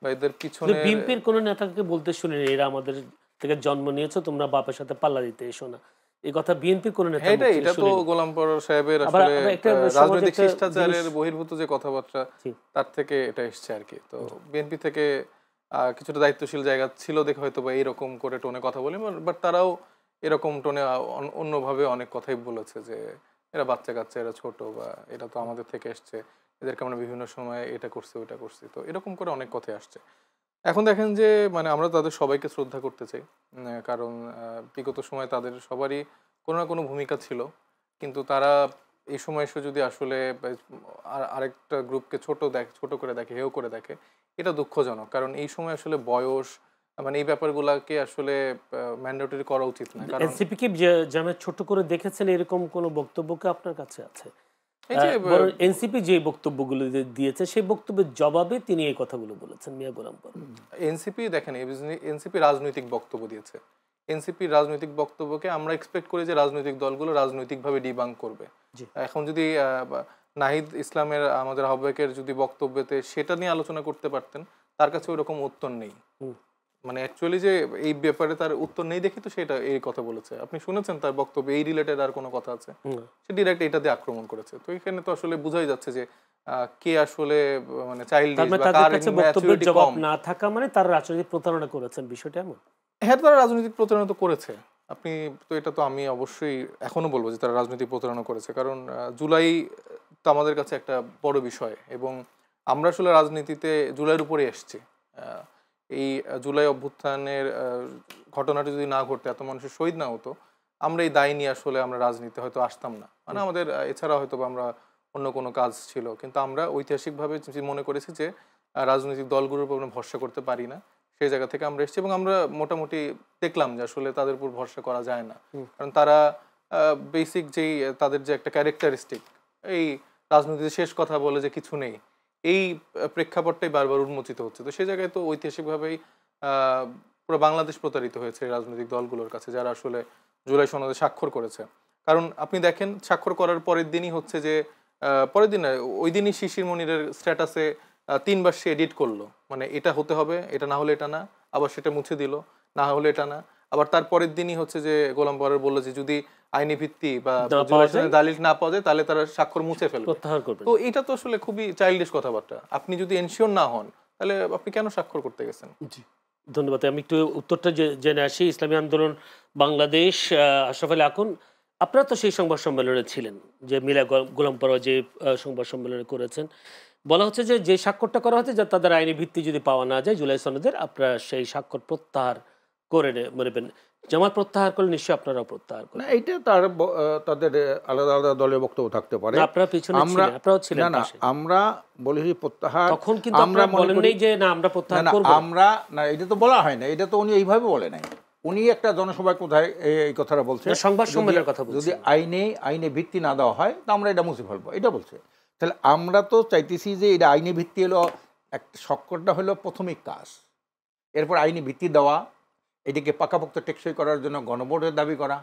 বা এদের পিছনে বিএনপির কোন নেতাকে বলতে শুনিনি এরা আমাদের থেকে জন্ম নিয়েছো, তোমরা বাপের সাথে পাল্লা দিতে এসো না, এই কথা বিএনপির কোন নেতা এটা এটা তো গোলাম পরোয়ার সাহেবের আসলে রাজনৈতিক শিষ্টাচারের বহির্ভূত যে কথাবার্তা, তার থেকে এটা এসছে আর কি। তো বিএনপি থেকে কিছুটা দায়িত্বশীল জায়গা ছিল দেখে হয়তো বা এইরকম করে টোনে কথা বলি, বাট তারাও এরকম টোনে অন্যভাবে অনেক কথাই বলেছে যে এরা বাচ্চা কাচ্চা, এরা ছোট, বা এটা তো আমাদের থেকে এসছে, এদেরকে আমরা বিভিন্ন সময় এটা করছি ওইটা করছি, তো এরকম করে অনেক কথাই আসছে। এখন দেখেন যে মানে আমরা তাদের সবাইকে শ্রদ্ধা করতে চাই, কারণ বিগত সময় তাদের সবারই কোনো না কোনো ভূমিকা ছিল, কিন্তু তারা এই সময় এসে যদি আসলে আরেকটা গ্রুপকে ছোট করে দেখে, হেয় করে দেখে, এটা দুঃখজনক। কারণ এই সময় আসলে বয়স মানে এই ব্যাপারগুলোকে আসলে ম্যান্ডেটরি করা উচিত না। কারণ এনসিপি কি জামাত ছোট করে দেখেছেন এরকম কোন বক্তব্য কি আপনার কাছে আছে? এনসিপি যে বক্তব্যগুলো দিয়েছে সেই বক্তব্যের জবাবে তিনি এই কথাগুলো বলেছেন মিয়া গোলাম পরোয়ার। এনসিপি দেখেন, এনসিপি রাজনৈতিক বক্তব্য দিয়েছে। এনসিপির রাজনৈতিক বক্তব্যকে আমরা এক্সপেক্ট করি যে রাজনৈতিক দলগুলো রাজনৈতিকভাবে ডিবাঙ্ক করবে। এখন যদি নাহিদ ইসলামের, আমাদের আহ্বায়কের যদি বক্তব্যতে সেটা নিয়ে আলোচনা করতে পারতেন, তার কাছে ওইরকম উত্তর নেই, মানে অ্যাকচুয়ালি যে এই ব্যাপারে তার উত্তর নেই দেখি তো সেটা এই কথা বলেছে। আপনি শুনেছেন তার বক্তব্যে এই রিলেটেড আর কোনো কথা আছে? সে ডিরেক্ট এটা দিয়ে আক্রমণ করেছে। তো এখানে তো আসলে বোঝাই যাচ্ছে যে কে আসলে মানে চাইল্ডিশ বা কার ম্যাচুরিটি কম না থাকা মানে তার রাজনৈতিক প্রতারণা করেছেন, বিষয়টা এমন? হ্যাঁ, তারা রাজনৈতিক প্রতারণা তো করেছে। আপনি তো এটা তো আমি অবশ্যই এখনো বলবো যে তারা রাজনৈতিক প্রতারণা করেছে, কারণ জুলাই তো আমাদের কাছে একটা বড় বিষয়, এবং আমরা আসলে রাজনীতিতে জুলাইয়ের উপরে এসছি। এই জুলাই অভ্যুত্থানের ঘটনাটা যদি না ঘটতো, এত মানুষের শহীদ না হতো, আমরা এই দায় নিয়ে আসলে আমরা রাজনীতিতে হয়তো আসতাম না। মানে আমাদের এছাড়া হয়তো আমরা অন্য কোনো কাজ ছিল, কিন্তু আমরা ঐতিহাসিকভাবে মনে করেছি যে রাজনৈতিক দলগুলোর উপর আমরা ভরসা করতে পারি না, সেই জায়গা থেকে আমরা এসেছি। এবং আমরা মোটামুটি দেখলাম যে আসলে তাদের উপর ভরসা করা যায় না, কারণ তারা বেসিক যেই তাদের যে একটা ক্যারেক্টারিস্টিক, এই রাজনীতিতে শেষ কথা বলে যে কিছু নেই, এই প্রেক্ষাপটটাই বারবার উন্মোচিত হচ্ছে। তো সেই জায়গায় তো ঐতিহাসিকভাবেই পুরো বাংলাদেশ প্রতারিত হয়েছে রাজনৈতিক দলগুলোর কাছে, যারা আসলে জুলাই সনদে স্বাক্ষর করেছে। কারণ আপনি দেখেন স্বাক্ষর করার পরের দিনই হচ্ছে যে পরের দিন ওই দিনই শিশির মনিরের স্ট্যাটাসে 3 বার সে এডিট করলো, মানে এটা হতে হবে, এটা না হলে এটা না, আবার সেটা মুছে দিল, না হলে এটা না। আবার তার পরের দিনই হচ্ছে যে গোলাম পরোয়ার বললো যে যদি আইনি ভিত্তি বা দালিল না পাওয়া যায় তাহলে তারা স্বাক্ষর মুছে ফেলবে। তো এটা তো আসলে খুবই চাইল্ডিশ কথাবার্তা। আপনি যদি এনশিওর না হন তাহলে আপনি কেন স্বাক্ষর করতে গেছেন? জি, ধন্যবাদ। আমি একটু উত্তরটা জেনে আসি। ইসলামী আন্দোলন বাংলাদেশ, আশরাফ আলী আকুন, আপনারা তো সেই সংবাদ সম্মেলনে ছিলেন যে মিলা গোলাম পরোয়ার যে সংবাদ সম্মেলনে করেছেন, বলা হচ্ছে যে যে স্বাক্ষরটা করা হচ্ছে যে তাদের আইনি ভিত্তি যদি পাওয়া না যায় জুলাই সনদের, আপনারা সেই স্বাক্ষর প্রত্যাহার করে নেবেন। জামাত প্রত্যাহার করলে নিশ্চয়ই আপনারাও প্রত্যাহার করেন। এইটা তাদের আলাদা আলাদা দলের বক্তব্য থাকতে পারে। আপনারা পিছনে ছিলেন, আপনারাও ছিলেন না, আমরা বলেছি প্রত্যাহার, তখন কিন্তু আমরা বলেন নাই যে না আমরা প্রত্যাহার করব। আমরা না, এটা তো বলা হয় না, এটা তো উনি এইভাবে বলে নাই। উনি একটা জনসভায় কোথায় এই কথাটা বলছে, সংবাদ সম্মেলনের কথা বলছে, যদি আইনে ভিত্তি না দেওয়া হয় তা আমরা এটা মুছে ফেলবো, এটা বলছে। তাহলে আমরা তো চাইতেছি যে এটা আইনি ভিত্তি হলো একটা, স্বাক্ষরটা হলো প্রাথমিক কাজ, এরপর আইনি ভিত্তি দেওয়া, এটিকে পাকাপোক্ত টেকসই করার জন্য গণভোটের দাবি করা।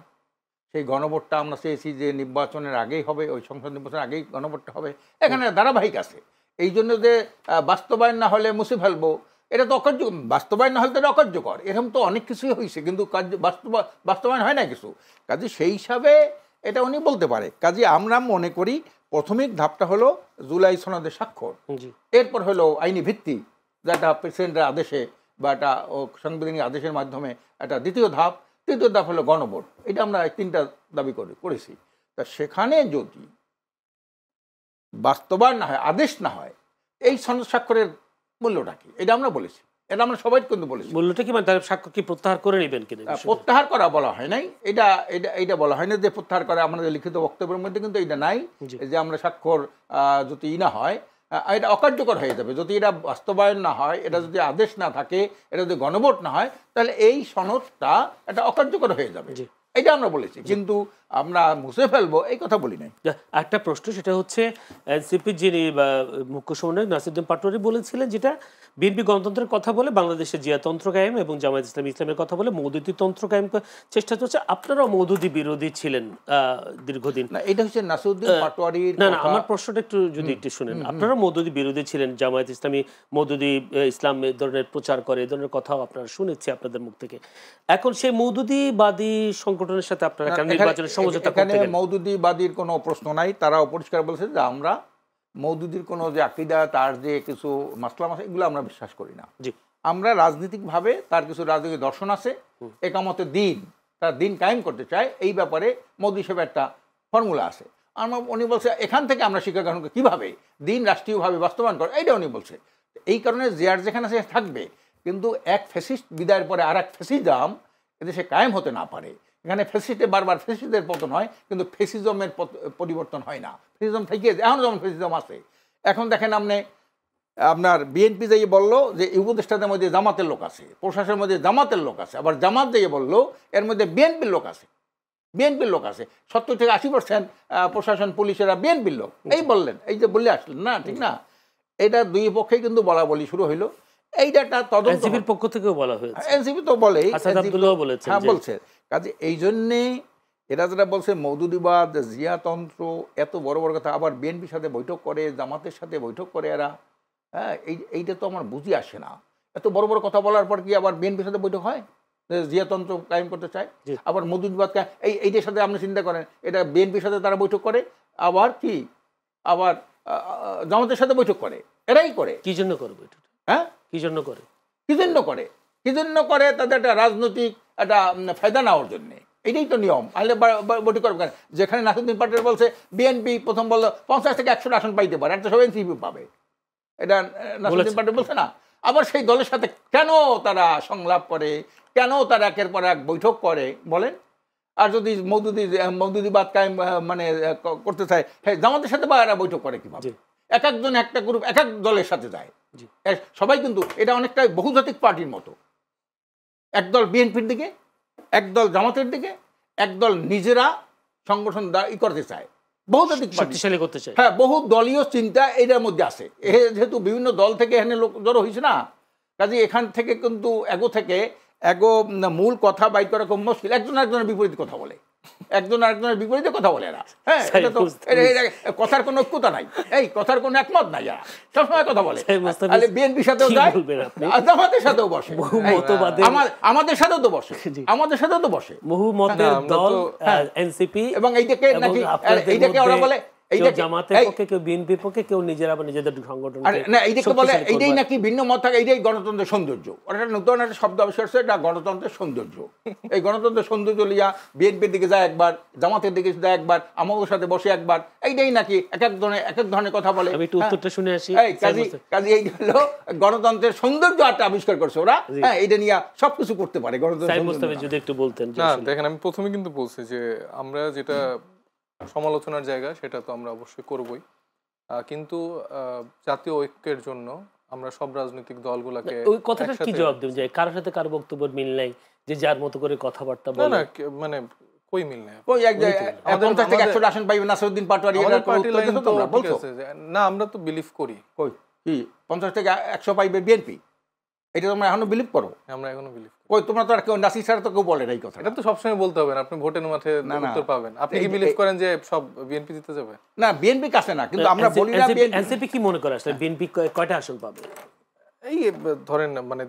সেই গণভোটটা আমরা চেয়েছি যে নির্বাচনের আগেই হবে, ওই সংসদ নির্বাচনের আগেই গণভোটটা হবে। এখানে ধারাবাহিক আছে, এই জন্য যে বাস্তবায়ন না হলে মুছে ফেলবো, এটা তো অকার্য, বাস্তবায়ন না হলে তো এটা অকার্যকর। এরকম তো অনেক কিছুই হয়েছে, কিন্তু বাস্তবায়ন হয় না কিছু। কাজে সেই হিসাবে এটা উনি বলতে পারে। কাজে আমরা মনে করি প্রাথমিক ধাপটা হলো জুলাই সনদের স্বাক্ষর, এরপর হলো আইনি ভিত্তি, যেটা প্রেসিডেন্টের আদেশে বা একটা সাংবিধানিক আদেশের মাধ্যমে একটা দ্বিতীয় ধাপ, তৃতীয় ধাপ হলো গণভোট। এটা আমরা 3টা দাবি করেছি। তা সেখানে যদি বাস্তবায়ন না হয়, আদেশ না হয়, এই সনদ স্বাক্ষরের মূল্যটা কি, এটা আমরা বলেছি, এটা আমরা সবাই কিন্তু বলেছি। মূল্যটা কি, মানে তার স্বাক্ষর কি প্রত্যাহার করে নেবেন কিনা? প্রত্যাহার করা বলা হয় নাই, এটা বলা হয় না যে প্রত্যাহার করা। আমাদের লিখিত বক্তব্যের মধ্যে কিন্তু এটা নাই যে আমরা স্বাক্ষর যদি না হয় এটা অকার্যকর হয়ে যাবে যদি এটা বাস্তবায়ন না হয়, এটা যদি আদেশ না থাকে, এটা যদি গণভোট না হয়, তাহলে এই সনদটা এটা অকার্যকর হয়ে যাবে। এটা আমরা বলেছি, কিন্তু আমরা মুছে ফেলবো এই কথা বলি নাই। একটা প্রশ্ন, সেটা হচ্ছে এনসিপি যিনি মুখ্য সমন্বয়ক নাসিরউদ্দিন পাটোয়ারি বলেছিলেন, যেটা বিএনপি গণতন্ত্রের কথা বলে বাংলাদেশে জিয়াতন্ত্র কায়েম এবং জামায়াত ইসলামী ইসলামের কথা বলে মওদুদি তন্ত্র কায়েম চেষ্টা চলছে। আপনারাও মওদুদি বিরোধী ছিলেন দীর্ঘদিন। না, এটা হচ্ছে নাসিরউদ্দিন পাটোয়ারির না, আমার প্রশ্নটা একটু যদি একটু শুনেন। আপনারা মওদুদি বিরোধী ছিলেন, জামায়াত ইসলামী মওদুদি ইসলাম এ ধরনের প্রচার করে, এ ধরনের কথাও আপনারা শুনেছি আপনাদের মুখ থেকে। এখন সেই মওদুদিবাদী সংগঠনের সাথে আপনারা কেন নির্বাচনের সমঝোতা করতে গেলেন? মওদুদিবাদীর কোনো প্রশ্ন নাই। তারাও পরিষ্কার বলেছে যে আমরা মওদুদির কোনো যে আকীদা, তার যে কিছু মাসলা আছে, এগুলো আমরা বিশ্বাস করি না। আমরা রাজনৈতিকভাবে তার কিছু রাজনৈতিক দর্শন আছে, একামতে দিন, তার দিন কায়েম করতে চায়, এই ব্যাপারে মোদি হিসেবে একটা ফর্মুলা আছে। উনি বলছে এখান থেকে আমরা শিক্ষা গ্রহণ করি কীভাবে দিন রাষ্ট্রীয়ভাবে বাস্তবায়ন করে, এইটা উনি বলছে। এই কারণে জিয়ার যেখানে সে থাকবে, কিন্তু এক ফ্যাসিস্ট বিদায়ের পরে আর এক ফ্যাসিজম এদেশে কায়েম হতে না পারে। এখানে ফ্যাসিস্টে বারবার ফ্যাসিস্টের পতন হয়, কিন্তু ফ্যাসিজমের পরিবর্তন হয় না। ফ্যাসিজম থেকে এখন যেমন ফ্যাসিজম আছে। এখন দেখেন আপনার বিএনপি যেয়ে বললো যে উপদেষ্টাদের মধ্যে জামাতের লোক আছে, প্রশাসনের মধ্যে জামাতের লোক আছে, আবার জামাত যেয়ে বললো এর মধ্যে বিএনপির লোক আছে। 70 থেকে 80% প্রশাসন পুলিশেরা বিএনপির লোক, এই বললেন, এই যে বলে আসলেন না, ঠিক না? এটা দুই পক্ষেই কিন্তু বলা বলি শুরু হইলো। এইটা তদন্ত এনসিপির পক্ষ থেকেও বলা হয়েছে, এনসিপি তো বলেই, হ্যাঁ বলছে। কাজে এই জন্যে এরা যেটা বলছে মওদুদিবাদ, জিয়াতন্ত্র, এত বড় বড় কথা, আবার বিএনপির সাথে বৈঠক করে, জামাতের সাথে বৈঠক করে এরা, হ্যাঁ, এইটা তো আমার বুঝি আসে না। এত বড় বড় কথা বলার পর কি আবার বিএনপির সাথে বৈঠক হয়? জিয়াতন্ত্র কায়েম করতে চায়, আবার মওদুদিবাদ এইটার সাথে আপনি চিন্তা করেন, এটা বিএনপির সাথে তারা বৈঠক করে, আবার কি আবার জামাতের সাথে বৈঠক করে, এরাই করে। কি জন্য করে বৈঠক? হ্যাঁ, কি জন্য করে? তাদের একটা রাজনৈতিক একটা ফায়দা নেওয়ার জন্যে। এটাই তো নিয়ম। আহলে বৈঠক করবে কেন? যেখানে নাসিরউদ্দিন পাটোয়ারি বলছে বিএনপি প্রথম বললো 50 থেকে 100 আসন পাইতে পারে, একটা সব এনসিপি পাবে, এটা নাসিরউদ্দিন পাটোয়ারি বলছে না? আবার সেই দলের সাথে কেন তারা সংলাপ করে, কেন তারা একের পর এক বৈঠক করে বলেন? আর যদি মওদুদিবাদ কায়েম করতে চায়, হ্যাঁ, জামাতের সাথে বা এরা বৈঠক করে কিভাবে? এক একজন একটা গ্রুপ এক এক দলের সাথে যায়, সবাই কিন্তু এটা অনেকটাই বহুজাতিক পার্টির মতো। একদল বিএনপির দিকে, একদল জামাতের দিকে, একদল নিজেরা সংগঠন করতে চায়, বহুজাতিক শক্তিশালী করতে চায়। হ্যাঁ, বহু দলীয় চিন্তা এটার মধ্যে আছে। যেহেতু বিভিন্ন দল থেকে এখানে লোক জড়ো হয়েছে না, কাজে এখান থেকে কিন্তু মূল কথা বাইর করা খুব মুশকিল। একজন আরেকজনের বিপরীত কথা বলে, একজন আরেকজনের বিপরীতে কথা বলে এরা। হ্যাঁ, এটা তো কথার কোনো ঐক্যতা নাই, এই কথার কোনো একমত নাই, এরা সবসময় কথা বলে। বিএনপির সাথেও যায়, জামাতের সাথেও বসে, আমাদের সাথেও তো বসে, বহু মতের দল এনসিপি, এবং এইটাকে ওরা বলে জামাতের পক্ষে, কেউ বিএনপির পক্ষে, কেউ নিজেরা নিজেদের সংগঠন না, এইটাকে বলে এইটাই নাকি ভিন্ন মত থাকে, এইটাই গণতন্ত্রের সৌন্দর্য। ওটা নতুন একটা শব্দ আবিষ্কার হচ্ছে, এটা গণতন্ত্রের সৌন্দর্য। এই গণতন্ত্রের সৌন্দর্য লিয়া বিএনপির দিকে যায় একবার, জামাতের দিকে যায় একবার, আমাদের সাথে বসে একবার, এইটাই নাকি এক এক ধরনের কথা বলে। আমি একটু উত্তরটা শুনে আসি। কাজে এই হলো গণতন্ত্রের সৌন্দর্য একটা আবিষ্কার করছে ওরা। হ্যাঁ, এইটা নিয়ে সবকিছু করতে পারে গণতন্ত্র। যদি একটু বলতেন। দেখেন, আমি প্রথমে কিন্তু বলছি যে আমরা যেটা সমালোচনার জায়গা সেটা তো আমরা অবশ্যই করবই, কিন্তু জাতীয় ঐক্যের জন্য আমরা সব রাজনৈতিক দলগুলোকে ওই কথাটা কি জবাব দেবেন যে কারোর সাথে কারো বক্তব্যের মিল নাই, যে যার মতো করে কথাবার্তা বলে? না, মানে কই মিল নাই, কই এক জায়গায় 50 থেকে 100 আসন পাইবে নাসিরউদ্দিন পাটোয়ারি, এর কোনো তোমরা বলছো না? আমরা তো বিলিভ করি, কই কি 50 থেকে 100 পাইবে বিএনপি, এটা তোমরা এখনো বিলিভ করো? আমরা এখনো বিলিভ করি। কই তোমরা তো আর কেউ নাসির স্যার তো কেউ বলেন এই কথা? এটা তো সবসময় বলতে হবে না, আপনি ভোটের মাঠে উত্তর পাবেন। আপনি কি বিলিভ করেন যে সব বিএনপি জিতে যাবে? না, বিএনপি কাছে না, কিন্তু আমরা বলি না। এনসিপি কি মনে করে আসলে বিএনপি কয়টা আসন পাবে? এই ধরেন, মানে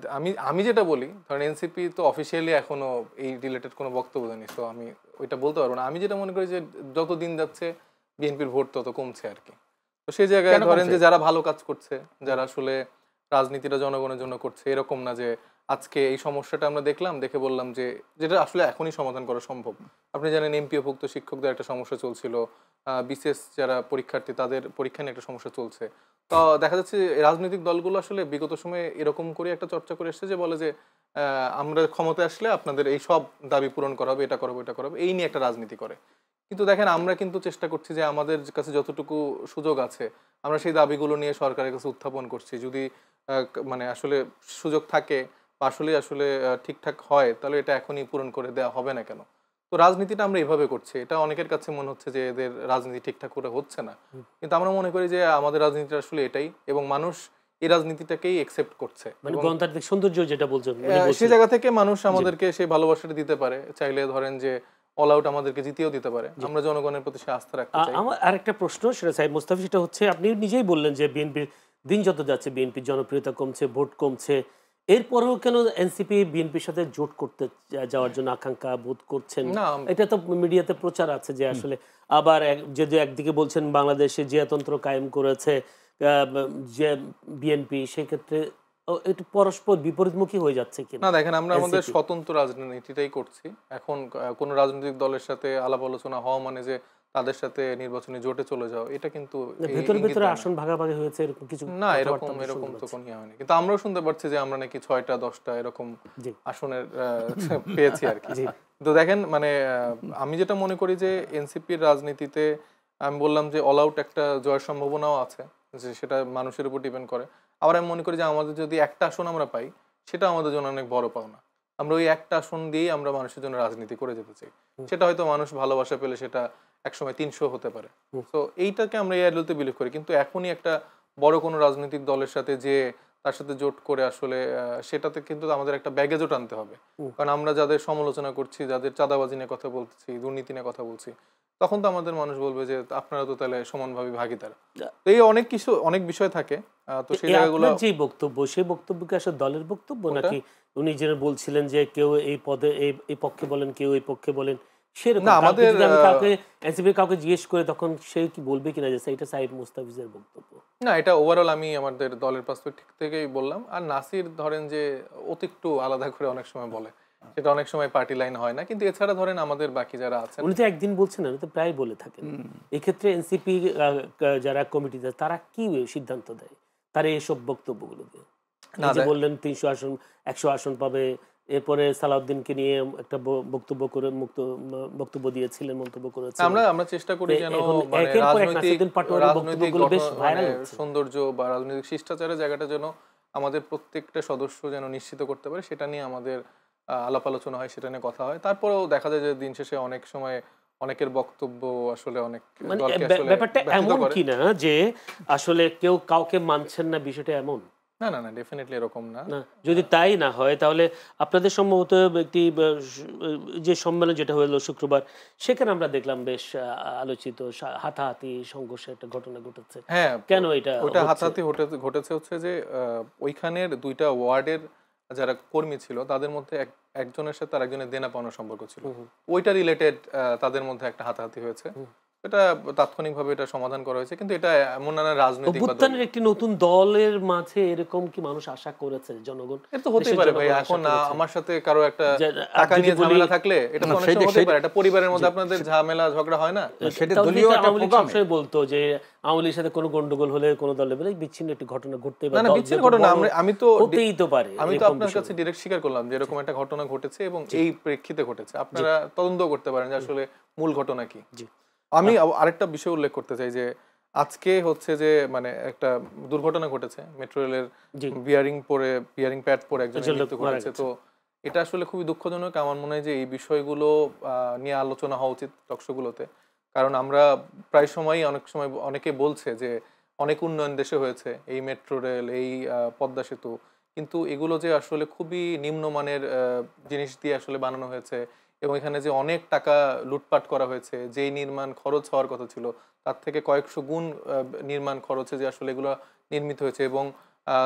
আমি যেটা বলি, ধরেন এনসিপি তো অফিসিয়ালি এখনো এই রিলেটেড কোনো বক্তব্য দেয়নি, তো আমি ওইটা বলতে পারবো না। আমি যেটা মনে করি যে যত দিন যাচ্ছে বিএনপির ভোট তত কমছে আর কি। তো সেই জায়গায় ধরেন যে যারা ভালো কাজ করছে, যারা আসলে রাজনীতিটা জনগণের জন্য করছে, এরকম না যে আজকে এই সমস্যাটা আমরা দেখলাম, দেখে বললাম যে যেটা আসলে এখনই সমাধান করা সম্ভব। আপনি জানেন এমপিওভুক্ত শিক্ষকদের একটা সমস্যা চলছিল, বিসিএস যারা পরীক্ষার্থী তাদের পরীক্ষা নিয়ে একটা সমস্যা চলছে। তো দেখা যাচ্ছে রাজনৈতিক দলগুলো আসলে বিগত সময়ে এরকম করে একটা চর্চা করে এসছে যে বলে যে আমরা ক্ষমতায় আসলে আপনাদের এই সব দাবি পূরণ করা হবে, এটা করাবো, এটা করাবো, এই নিয়ে একটা রাজনীতি করে। কিন্তু দেখেন আমরা কিন্তু চেষ্টা করছি যে আমাদের কাছে যতটুকু সুযোগ আছে আমরা সেই দাবিগুলো নিয়ে সরকারের কাছে উত্থাপন করছি। যদি মানে আসলে সুযোগ থাকে বা আসলে আসলে ঠিকঠাক হয় তাহলে এটা এখনই পূরণ করে দেওয়া হবে না কেন? তো রাজনীতিটা আমরা এভাবে করছি। এটা অনেকের কাছে মনে হচ্ছে যে এদের রাজনীতি ঠিকঠাক করে হচ্ছে না, কিন্তু আমরা মনে করি যে আমাদের রাজনীতিটা আসলে এটাই, এবং মানুষ এই রাজনীতিটাকেই একসেপ্ট করছে। মানে গণতান্ত্রিক সৌন্দর্য যেটা বলছেন সেই জায়গা থেকে মানুষ আমাদেরকে সেই ভালোবাসাটা দিতে পারে, চাইলে ধরেন যে অল আউট আমাদেরকে জিতিয়েও দিতে পারে। আমরা জনগণের প্রতি সে আস্থা রাখতে চাই। আমার আরেকটা প্রশ্ন, সেটা সাহেব মোস্তাফি, সেটা হচ্ছে আপনি নিজেই বললেন যে বিএনপির দিন যত যাচ্ছে বিএনপির জনপ্রিয়তা কমছে, ভোট কমছে, এরপরেও কেন এনসিপি বিএনপির সাথে জোট করতে যাওয়ার জন্য আকাঙ্ক্ষা বোধ করছেন? না, এটা তো মিডিয়াতে প্রচার আছে যে আসলে আবার যে একদিকে বলছেন বাংলাদেশে জিয়াতন্ত্র কায়েম করেছে যে বিএনপি, সেক্ষেত্রে একটু পরস্পর বিপরীতমুখী হয়ে যাচ্ছে কিনা? না দেখেন, আমরা আমাদের স্বতন্ত্র রাজনীতিটাই করছি। এখন কোন রাজনৈতিক দলের সাথে আলাপ আলোচনা হওয়া মানে যে তাদের সাথে নির্বাচনী জোটে চলে যাও, এটা কিন্তু ভেতরে ভেতরে আসন ভাগাভাগি হয়েছে এরকম কিছু না, এরকম তো কোনো হয়নি। কিন্তু আমরাও শুনতে পাচ্ছি যে আমরা নাকি 6টা 10টা এরকম আসনের পেয়েছি আর কি। তো দেখেন মানে আমি যেটা মনে করি যে এনসিপির রাজনীতিতে আমি বললাম যে অল আউট একটা জয়ের সম্ভাবনাও আছে, যে সেটা মানুষের উপর ডিপেন্ড করে। আবার আমি মনে করি যে আমাদের যদি একটা আসন আমরা পাই সেটা আমাদের জন্য অনেক বড় পাওনা। আমরা ওই একটা আসন দিয়েই আমরা মানুষের জন্য রাজনীতি করে যেতে চাই। সেটা হয়তো মানুষ ভালোবাসা পেলে সেটা একসময় 300 হতে পারে। তো এইটাকে আমরা এআইএলতে বিলিভ করি। কিন্তু এখনই একটা বড় কোনো রাজনৈতিক দলের সাথে যে তার সাথে জোট করে আসলে সেটাতে কিন্তু আমাদের একটা ব্যাগেজও টানতে হবে। কারণ আমরা যাদের সমালোচনা করছি, যাদের চাঁদাবাজি নিয়ে কথা বলছি, দুর্নীতি নিয়ে কথা বলছি, তখন তো আমাদের মানুষ বলবে যে আপনারা তো তাহলে সমানভাবে ভাগীদার। তো এই অনেক বিষয় থাকে। তো সেই জায়গাগুলো, যে বক্তব্য, সেই বক্তব্য কি আসলে দলের বক্তব্য নাকি উনি যেন বলছিলেন যে কেউ এই পদে এই পক্ষে বলেন, কেউ এই পক্ষে বলেন, সেরকম? না, আমাদের কাউকে এনসিপি কাউকে জিজ্ঞেস করে তখন সে কি বলবে কিনা যে এটা সাইদ মুস্তাফিজের বক্তব্য? না, এটা ওভারঅল আমি আমাদের দলের পার্সপেক্টিভ থেকেই বললাম। আর নাসির ধরেন যে অতি একটু আলাদা করে অনেক সময় বলে, সেটা অনেক সময় পার্টি লাইন হয় না। কিন্তু এছাড়া ধরেন আমাদের বাকি যারা আছেন, উনি তো একদিন বলছেন না, উনি তো প্রায় বলে থাকেন। এক্ষেত্রে এনসিপি যারা কমিটিতে তারা কি সিদ্ধান্ত দেয় তার এইসব বক্তব্যগুলো দিয়ে? যে বললেন 300 আসন 100 আসন পাবে, এরপরে সালাউদ্দিনকে নিয়ে একটা বক্তব্য দিয়েছিলেন, মন্তব্য করেছেন। আমরা চেষ্টা করি যেন রাজনৈতিক সৌন্দর্য বা রাজনৈতিক শিষ্টাচারের জায়গাটা যেন আমাদের প্রত্যেকটা সদস্য যেন নিশ্চিত করতে পারে, সেটা নিয়ে আমাদের আলাপ আলোচনা হয়, সেটা নিয়ে কথা হয়। তারপরেও দেখা যায় যে দিন শেষে অনেক সময় অনেকের বক্তব্য আসলে অনেক ব্যাপারটা এমন কিনা যে আসলে কেউ কাউকে মানছেন না, বিষয়টা এমন না। না, ডেফিনেটলি এরকম না। যদি তাই না হয় তাহলে আপনাদের সম্ভবত একটি যে সম্মেলন যেটা হলো শুক্রবার, সেখানে আমরা দেখলাম বেশ আলোচিত হাতাহাতি সংঘর্ষের একটা ঘটনা ঘটেছে। হ্যাঁ, কেন এটা হাতাহাতি ঘটেছে হচ্ছে যে ওইখানের 2টা ওয়ার্ডের যারা কর্মী ছিল তাদের মধ্যে একজনের সাথে আরেকজনের দেনা পাওনার সম্পর্ক ছিল। ওইটা রিলেটেড তাদের মধ্যে একটা হাতাহাতি হয়েছে। এটা তাৎক্ষণিকভাবে এটা সমাধান করা হয়েছে। কিন্তু এটা এমন না রাজনৈতিক অভ্যুত্থানের একটি নতুন দলের মাঝে এরকম কি মানুষ আশা করেছে? জনগণ এটা তো হতেই পারে ভাই। এখন আমার সাথে কারো একটা টাকা নিয়ে ঝামেলা থাকলে এটা তো অনেক সময় হতে পারে। এটা পরিবারের মধ্যে আপনাদের ঝামেলা ঝগড়া হয় না? সেটা দলীয় একটা প্রোগ্রাম বলতো যে আওয়ামী লীগের সাথে কোনো গন্ডগোল হলে কোনো দলের বলে বিচ্ছিন্ন একটি ঘটনা ঘটতেই পারে। না, বিচ্ছিন্ন ঘটনা আমি তো হতেই তো পারে। আমি তো আপনার কাছে ডাইরেক্ট স্বীকার করলাম যে এরকম একটা ঘটনা ঘটেছে এবং এই প্রেক্ষিতে ঘটেছে। আপনারা তদন্ত করতে পারেন যে আসলে মূল ঘটনা কি। আমি আরেকটা বিষয় উল্লেখ করতে চাই যে আজকে হচ্ছে যে মানে একটা দুর্ঘটনা ঘটেছে, মেট্রো রেলের বিয়ারিং প্যাড পরে একজনের মৃত্যু ঘটেছে। তো এটা আসলে খুবই দুঃখজনক। আমার মনে হয় যে এই বিষয়গুলো নিয়ে আলোচনা হওয়া উচিত টকশোগুলোতে। কারণ আমরা প্রায় সময়ই অনেকে বলছে যে অনেক উন্নয়ন দেশে হয়েছে, এই মেট্রো রেল, এই পদ্মা সেতু, কিন্তু এগুলো যে আসলে খুবই নিম্নমানের জিনিস দিয়ে আসলে বানানো হয়েছে এবং এখানে যে অনেক টাকা লুটপাট করা হয়েছে, যেই নির্মাণ খরচ হওয়ার কথা ছিল তার থেকে কয়েকশো গুণ নির্মাণ খরচে যে আসলে এগুলো নির্মিত হয়েছে এবং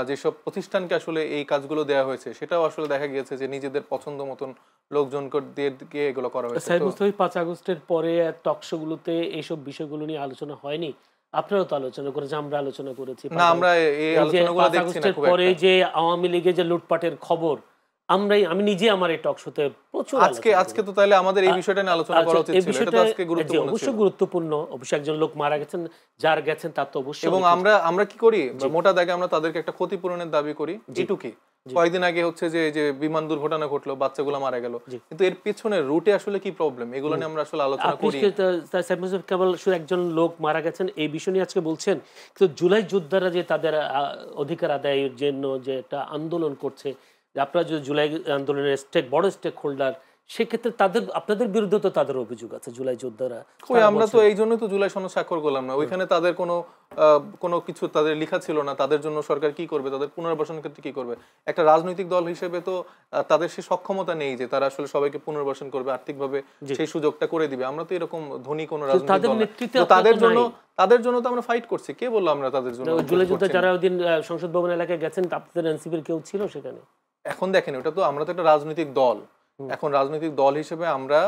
যেসব প্রতিষ্ঠানকে আসলে এই কাজগুলো দেওয়া হয়েছে সেটাও আসলে দেখা গিয়েছে যে নিজেদের পছন্দ মতন লোকজনকে দিয়ে এগুলো করা হয়েছে। 5 আগস্টের পরে টকশোগুলোতে এইসব বিষয়গুলো নিয়ে আলোচনা হয়নি? আপনারাও তো আলোচনা করেছেন, আমরা আলোচনা করেছি না। আমরা এই আলোচনাগুলো দেখছি না খুব একটা। পরে যে আওয়ামী লীগের যে লুটপাটের খবর আমি নিজে আমার এই টক শোতে প্রচুর আজকে তো তাহলে আমাদের এই বিষয়টা নিয়ে আলোচনা করা উচিত ছিল। এটা তো আজকে গুরুত্বপূর্ণ ছিল। অবশ্যই গুরুত্বপূর্ণ। অবশ্যই একজন লোক মারা গেছেন, যার গেছেন তার তো অবশ্যই। এবং আমরা কি করি, মোটা দাগে আমরা তাদেরকে একটা ক্ষতিপূরণের দাবি করি, এটুকুই। কয়েকদিন আগে হচ্ছে যে এই যে বিমান দুর্ঘটনা ঘটলো, বাচ্চাগুলো মারা গেল, কিন্তু এর পেছনে রুটে আসলে কি প্রবলেম, এগুলো নিয়ে আমরা আসলে আলোচনা করি। কেবল শুধু একজন লোক মারা গেছেন এই বিষয় নিয়ে আজকে বলছেন, কিন্তু জুলাই যোদ্ধারা যে তাদের অধিকার আদায়ের জন্য যে একটা আন্দোলন করছে, যে আপনারা যদি জুলাই আন্দোলনের বড় স্টেক হোল্ডার, সেক্ষেত্রে তাদের আপনাদের বিরুদ্ধে তো তাদের অভিযোগ আছে জুলাই যোদ্ধারা। আমরা তো এই জন্যই তো জুলাই সনদ স্বাক্ষর করলাম না, ওইখানে তাদের কোনো কিছু তাদের লেখা ছিল না তাদের জন্য সরকার কি করবে, তাদের পুনর্বাসনের ক্ষেত্রে কি করবে। একটা রাজনৈতিক দল হিসেবে তো তাদের সেই সক্ষমতা নেই যে তারা আসলে সবাইকে পুনর্বাসন করবে, আর্থিকভাবে সেই সুযোগটা করে দিবে। আমরা তো এরকম ধনী কোনো রাজনৈতিক দল না, তাদের জন্য তো আমরা ফাইট করছি। কে বললো আমরা তাদের জন্য? জুলাই যোদ্ধা যারা ওইদিন সংসদ ভবন এলাকায় গেছেন, আপনাদের এনসিপির কেউ ছিল সেখানে? এখন দেখেন, ওটা তো আমরা তো একটা রাজনৈতিক দল, এখন রাজনৈতিক দল হিসেবে আমরা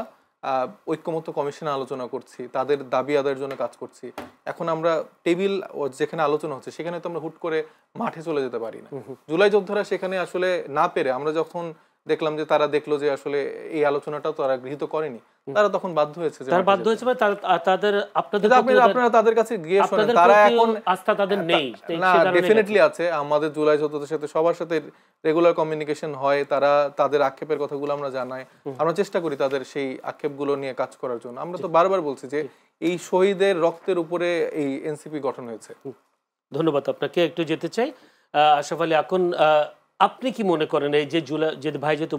ঐক্যমত্য কমিশনে আলোচনা করছি, তাদের দাবি আদায়ের জন্য কাজ করছি। এখন আমরা টেবিল যেখানে আলোচনা হচ্ছে সেখানে তো আমরা হুট করে মাঠে চলে যেতে পারি না। জুলাই যোদ্ধারা সেখানে আসলে না পেরে, আমরা যখন দেখলাম যে তারা দেখলো যে আসলে এই আলোচনাটা তারা গৃহীত করেনি, তারা তখন বাধ্য হয়েছে তাদের আপনারা তাদের কাছে গিয়ে শোনেন, তারা এখন আস্থা তাদের নেই না, ডেফিনেটলি আছে। আমাদের জুলাই যোদ্ধাদের সাথে সবার সাথে রেগুলার কমিউনিকেশন হয়, তারা তাদের আক্ষেপের কথাগুলো আমরা জানাই, আমরা চেষ্টা করি তাদের সেই আক্ষেপগুলো নিয়ে কাজ করার জন্য। আমরা তো বারবার বলছি যে এই শহীদের রক্তের উপরে এই এনসিপি গঠন হয়েছে। ধন্যবাদ আপনাকে। একটু যেতে চাই আশরাফ আলী, এখন আপনি কি মনে করেন এই যে জুলাই, যে ভাই যেহেতু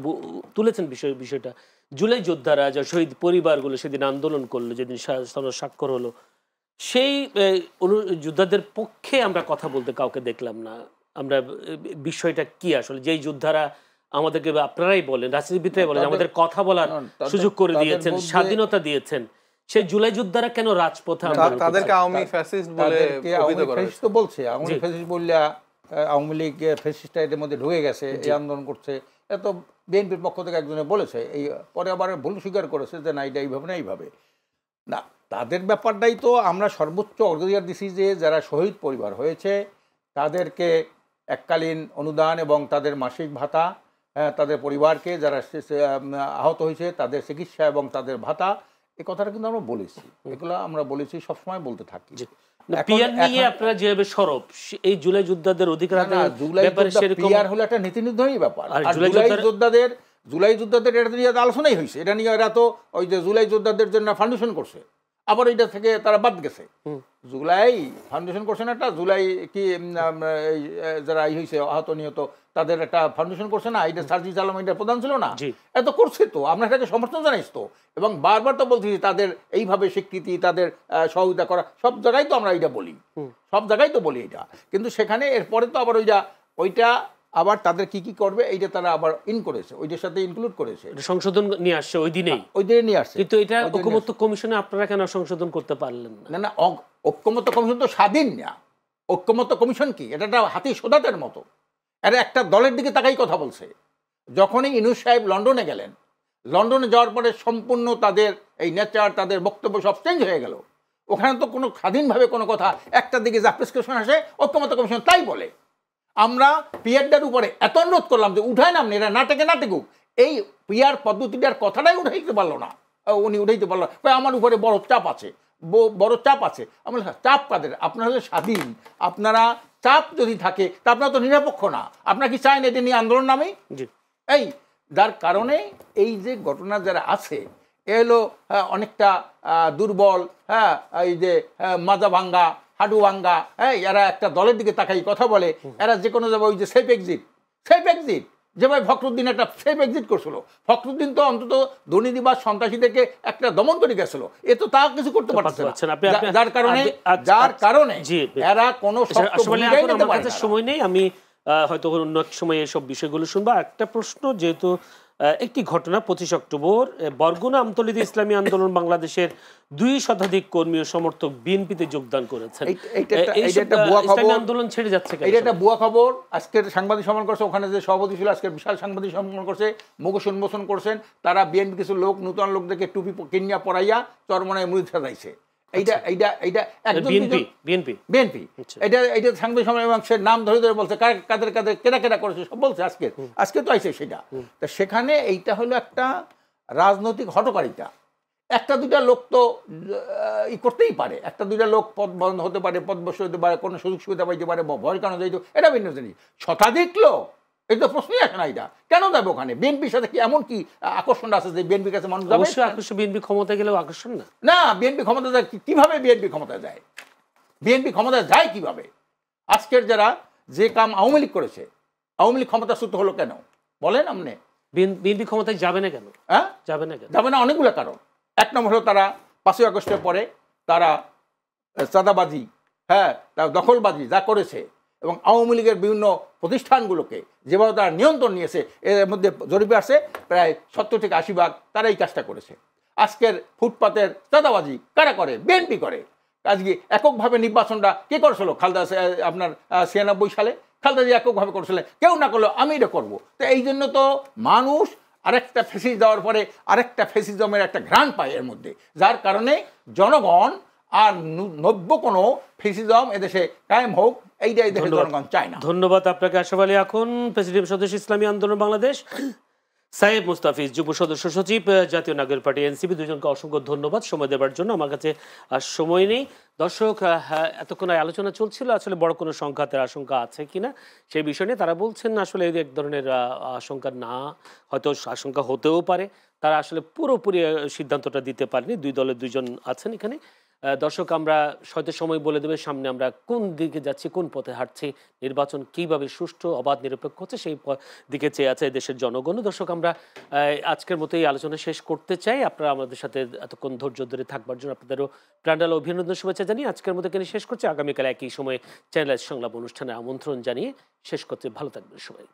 তুলেছেন বিষয়টা, জুলাই যোদ্ধারা যা শহীদ পরিবারগুলো সেদিন আন্দোলন করলো, যেদিন স্বাক্ষর হলো, সেই যোদ্ধাদের পক্ষে আমরা কথা বলতে কাউকে দেখলাম না। আমরা বিষয়টা কি আসলে, যেই যোদ্ধারা আমাদেরকে, আপনারাই বলেন, রাজনীতিবিদরাই বলেন, আমাদের কথা বলার সুযোগ করে দিয়েছেন, স্বাধীনতা দিয়েছেন, সেই জুলাই যোদ্ধারা কেন রাজপথে? তাদেরকে আওয়ামী ফ্যাসিস্ট বলে বলছে, আওয়ামী ফ্যাসিস্ট বললে আওয়ামী লীগ ফ্যাসিস্টরা এর মধ্যে ঢুকে গেছে, এই আন্দোলন করছে, এত বিএনপির পক্ষ থেকে একজনে বলেছে, এই পরে আবার ভুল স্বীকার করেছে যে না, এটা এইভাবে না, এইভাবে না। তাদের ব্যাপারটাই তো আমরা সর্বোচ্চ অগ্রাধিকার দিছি যে যারা শহীদ পরিবার হয়েছে তাদেরকে এককালীন অনুদান এবং তাদের মাসিক ভাতা, তাদের পরিবারকে যারা আহত হয়েছে তাদের চিকিৎসা এবং তাদের ভাতা, এই কথাটা কিন্তু আমরা বলেছি, এগুলো আমরা বলেছি, সবসময় বলতে থাকি। আপনারা যেভাবে সরব এই জুলাই যোদ্ধাদের অধিকার, পিআর হলো একটা নীতি নির্ধারণী ব্যাপার। জুলাই যোদ্ধাদের এটা নিয়ে আলোচনাই হয়েছে, এটা নিয়ে এরা তো ওই যে জুলাই যোদ্ধাদের জন্য ফাউন্ডেশন করছে, আবার এটা থেকে তারা বাদ গেছে। জুলাই ফাউন্ডেশন করছে না, একটা জুলাই কি যারা হয়েছে আহত নিহত তাদের একটা ফাউন্ডেশন করছে না, এটা সার্জিস আলম এটা প্রধান ছিল না, এত করছে তো, আমরা এটাকে সমর্থন জানাইছি তো, এবং বারবার তো বলছি তাদের এইভাবে স্বীকৃতি, তাদের সহযোগিতা করা, সব জায়গায় তো আমরা এটা বলি, সব জায়গায় তো বলি এটা। কিন্তু সেখানে এরপরে তো আবার ওইটা আবার তাদের কি কি করবে এইটা তারা আবার করেছে, ওইটার সাথে ইনক্লুড করেছে, সংশোধন নিয়ে আসছে ওই দিনে নিয়ে আসছে। কিন্তু এটা ঐকমত্য কমিশনে আপনারা কেন সংশোধন করতে পারলেন না? না, ঐকমত্য কমিশন তো স্বাধীন না। ঐকমত্য কমিশন কি, এটা একটা হাতি সোদাতের মতো, এরা একটা দলের দিকে তাকাই কথা বলছে। যখনই ইউনূস সাহেব লন্ডনে গেলেন, লন্ডনে যাওয়ার পরে সম্পূর্ণ তাদের এই নেচার, তাদের বক্তব্য সব চেঞ্জ হয়ে গেল। ওখানে তো কোনো স্বাধীনভাবে কোনো কথা, একটা দিকে যা প্রেসক্রিপশন আসে ঐকমত্য কমিশন তাই বলে। আমরা পিআরটার উপরে এত অনুরোধ করলাম যে উঠায় নাম এরা না টেকুক, এই পিআর পদ্ধতিটার কথাটাই উঠাইতে পারলো না, উনি উঠাইতে পারলো না, আমার উপরে বড় চাপ আছে, আমরা চাপ কাদের? আপনারা হলে স্বাধীন, আপনারা চাপ যদি থাকে তা আপনারা তো নিরপেক্ষ না, আপনারা কি চান এটা নিয়ে আন্দোলন নামে? এই যার কারণে এই যে ঘটনা যারা আছে এ হলো অনেকটা দুর্বল, এই যে মাজা ভাঙ্গা, হাডু ভাঙ্গা, এরা একটা দলের দিকে তাকাই কথা বলে, এরা যে কোনো যাবে ওই যে সেফ এক্সিট যেভাবে ফখরুদ্দিন একটা সেফ এক্সিট করছিল, ফখরুদ্দিন তো অন্তত দুর্নীতি বা সন্ত্রাসীদেরকে একটা দমন করে গেছিল, এ তো তা কিছু করতে পারছে না, যার কারণে এরা কোনো সময় নেই। আমি হয়তো অন্য এক সময় এসব বিষয়গুলো শুনবো। একটা প্রশ্ন, যেহেতু একটি ঘটনা 25 অক্টোবর বরগুনা আমতলীতে ইসলামী আন্দোলন বাংলাদেশের 2 শতাধিক কর্মী ও সমর্থক বিএনপিতে যোগদান করেছেন। আন্দোলন ছেড়ে যাচ্ছে, এটা একটা ভুয়া খবর। আজকের সাংবাদিক সম্মেলন করছে, ওখানে যে সভাপতি ছিল আজকের বিশাল সাংবাদিক সম্মেলন করছে, মুখোশ উন্মোচন করছেন, তারা বিএনপি কিছু লোক, নূতন লোকদেরকে টুপি কিনিয়া পরাইয়া চরমনায় মুড়ি সাজাইছে। নাম ধরে ধরে বলছে কাদের কাদের কেনা করেছে সব বলছে, আজকে তো আইছে সেটা। তা সেখানে এইটা হলো একটা রাজনৈতিক হটকারিতা। একটা দুইটা লোক তো করতেই পারে, একটা দুইটা লোক পদ বন্ধ হতে পারে, পদ বসে হতে পারে, কোনো সুযোগ সুবিধা পাইতে পারে, ভয়ের কারণে যাইতো, এটা ভিন্ন জিনিস। শতাধিক লোক এই তো প্রশ্নই আসে না। এটা কেন যাবে ওখানে? বিএনপির সাথে কি এমন কি আকর্ষণ আছে যে বিএনপির কাছে মানুষ যাবে? অবশ্যই আকর্ষণ, বিএনপি ক্ষমতায় গেলেও আকর্ষণ না। না, বিএনপি ক্ষমতা যায় কিভাবে? বিএনপি ক্ষমতায় যায়, বিএনপি ক্ষমতায় যায় কিভাবে? আজকের যারা যে কাম আওয়ামী লীগ করেছে, আওয়ামী লীগ ক্ষমতাচ্যুত হলো কেন বলেন আপনি? বিএনপি ক্ষমতায় যাবে না কেন? হ্যাঁ, যাবে না কেন? যাবে না অনেকগুলো কারণ। এক নম্বর হলো তারা 5ই আগস্টের পরে তারা চাঁদাবাজি, হ্যাঁ, তারা দখলবাজি যা করেছে এবং আওয়ামী লীগের বিভিন্ন প্রতিষ্ঠানগুলোকে যেভাবে তারা নিয়ন্ত্রণ নিয়েছে, এর মধ্যে জরিপে আসে প্রায় 70 থেকে 80% তারা এই কাজটা করেছে। আজকের ফুটপাতের চাঁদাবাজি কারা করে? বিএনপি করে। আজকে এককভাবে নির্বাচনটা কে করেছিল? খালেদা আপনার 96 সালে খালেদা জিয়া এককভাবে করেছিলেন, কেউ না করলেও আমি এটা করবো। তো এই জন্য তো মানুষ আরেকটা ফেসিস দেওয়ার পরে আরেকটা ফেসিজমের একটা ঘ্রাণ পায় এর মধ্যে, যার কারণে জনগণ আর নব্য কোনো ফেসিজম এদেশে কায়েম হোক এইটাই দেশে জনগণ চায় না। ধন্যবাদ আপনাকে আশরাফ আলী আখুন, প্রেসিডেন্ট সদস্য ইসলামী আন্দোলন বাংলাদেশ, সাহেব মুস্তাফিজ, যুব সদস্য সচিব, জাতীয় নাগরিক পার্টি এনসিপি। দুজনকে অসংখ্য ধন্যবাদ সময় দেওয়ার জন্য। আমার কাছে আর সময় নেই। দর্শক, এতক্ষণ আলোচনা চলছিল আসলে বড় কোনো সংঘাতের আশঙ্কা আছে কিনা সেই বিষয় নিয়ে। তারা বলছেন আসলে এক ধরনের আশঙ্কা না, হয়তো আশঙ্কা হতেও পারে। তারা আসলে পুরোপুরি সিদ্ধান্তটা দিতে পারেনি। দুই দলের দুইজন আছেন এখানে। দর্শক, আমরা হয়তো সময় বলে দেবে সামনে আমরা কোন দিকে যাচ্ছি, কোন পথে হাঁটছি, নির্বাচন কিভাবে সুষ্ঠু অবাধ নিরপেক্ষ হচ্ছে সেই দিকে চেয়ে আছে দেশের জনগণ। দর্শক, আমরা আজকের মতো এই আলোচনা শেষ করতে চাই। আপনারা আমাদের সাথে এতক্ষণ ধৈর্য ধরে থাকবার জন্য আপনাদেরও প্রাণঢালা অভিনন্দন, শুভেচ্ছা জানিয়ে আজকের মতো এখানে শেষ করছি। আগামীকাল একই সময়ে চ্যানেল সংলাপ অনুষ্ঠানে আমন্ত্রণ জানিয়ে শেষ করতে। ভালো থাকবেন সবাই।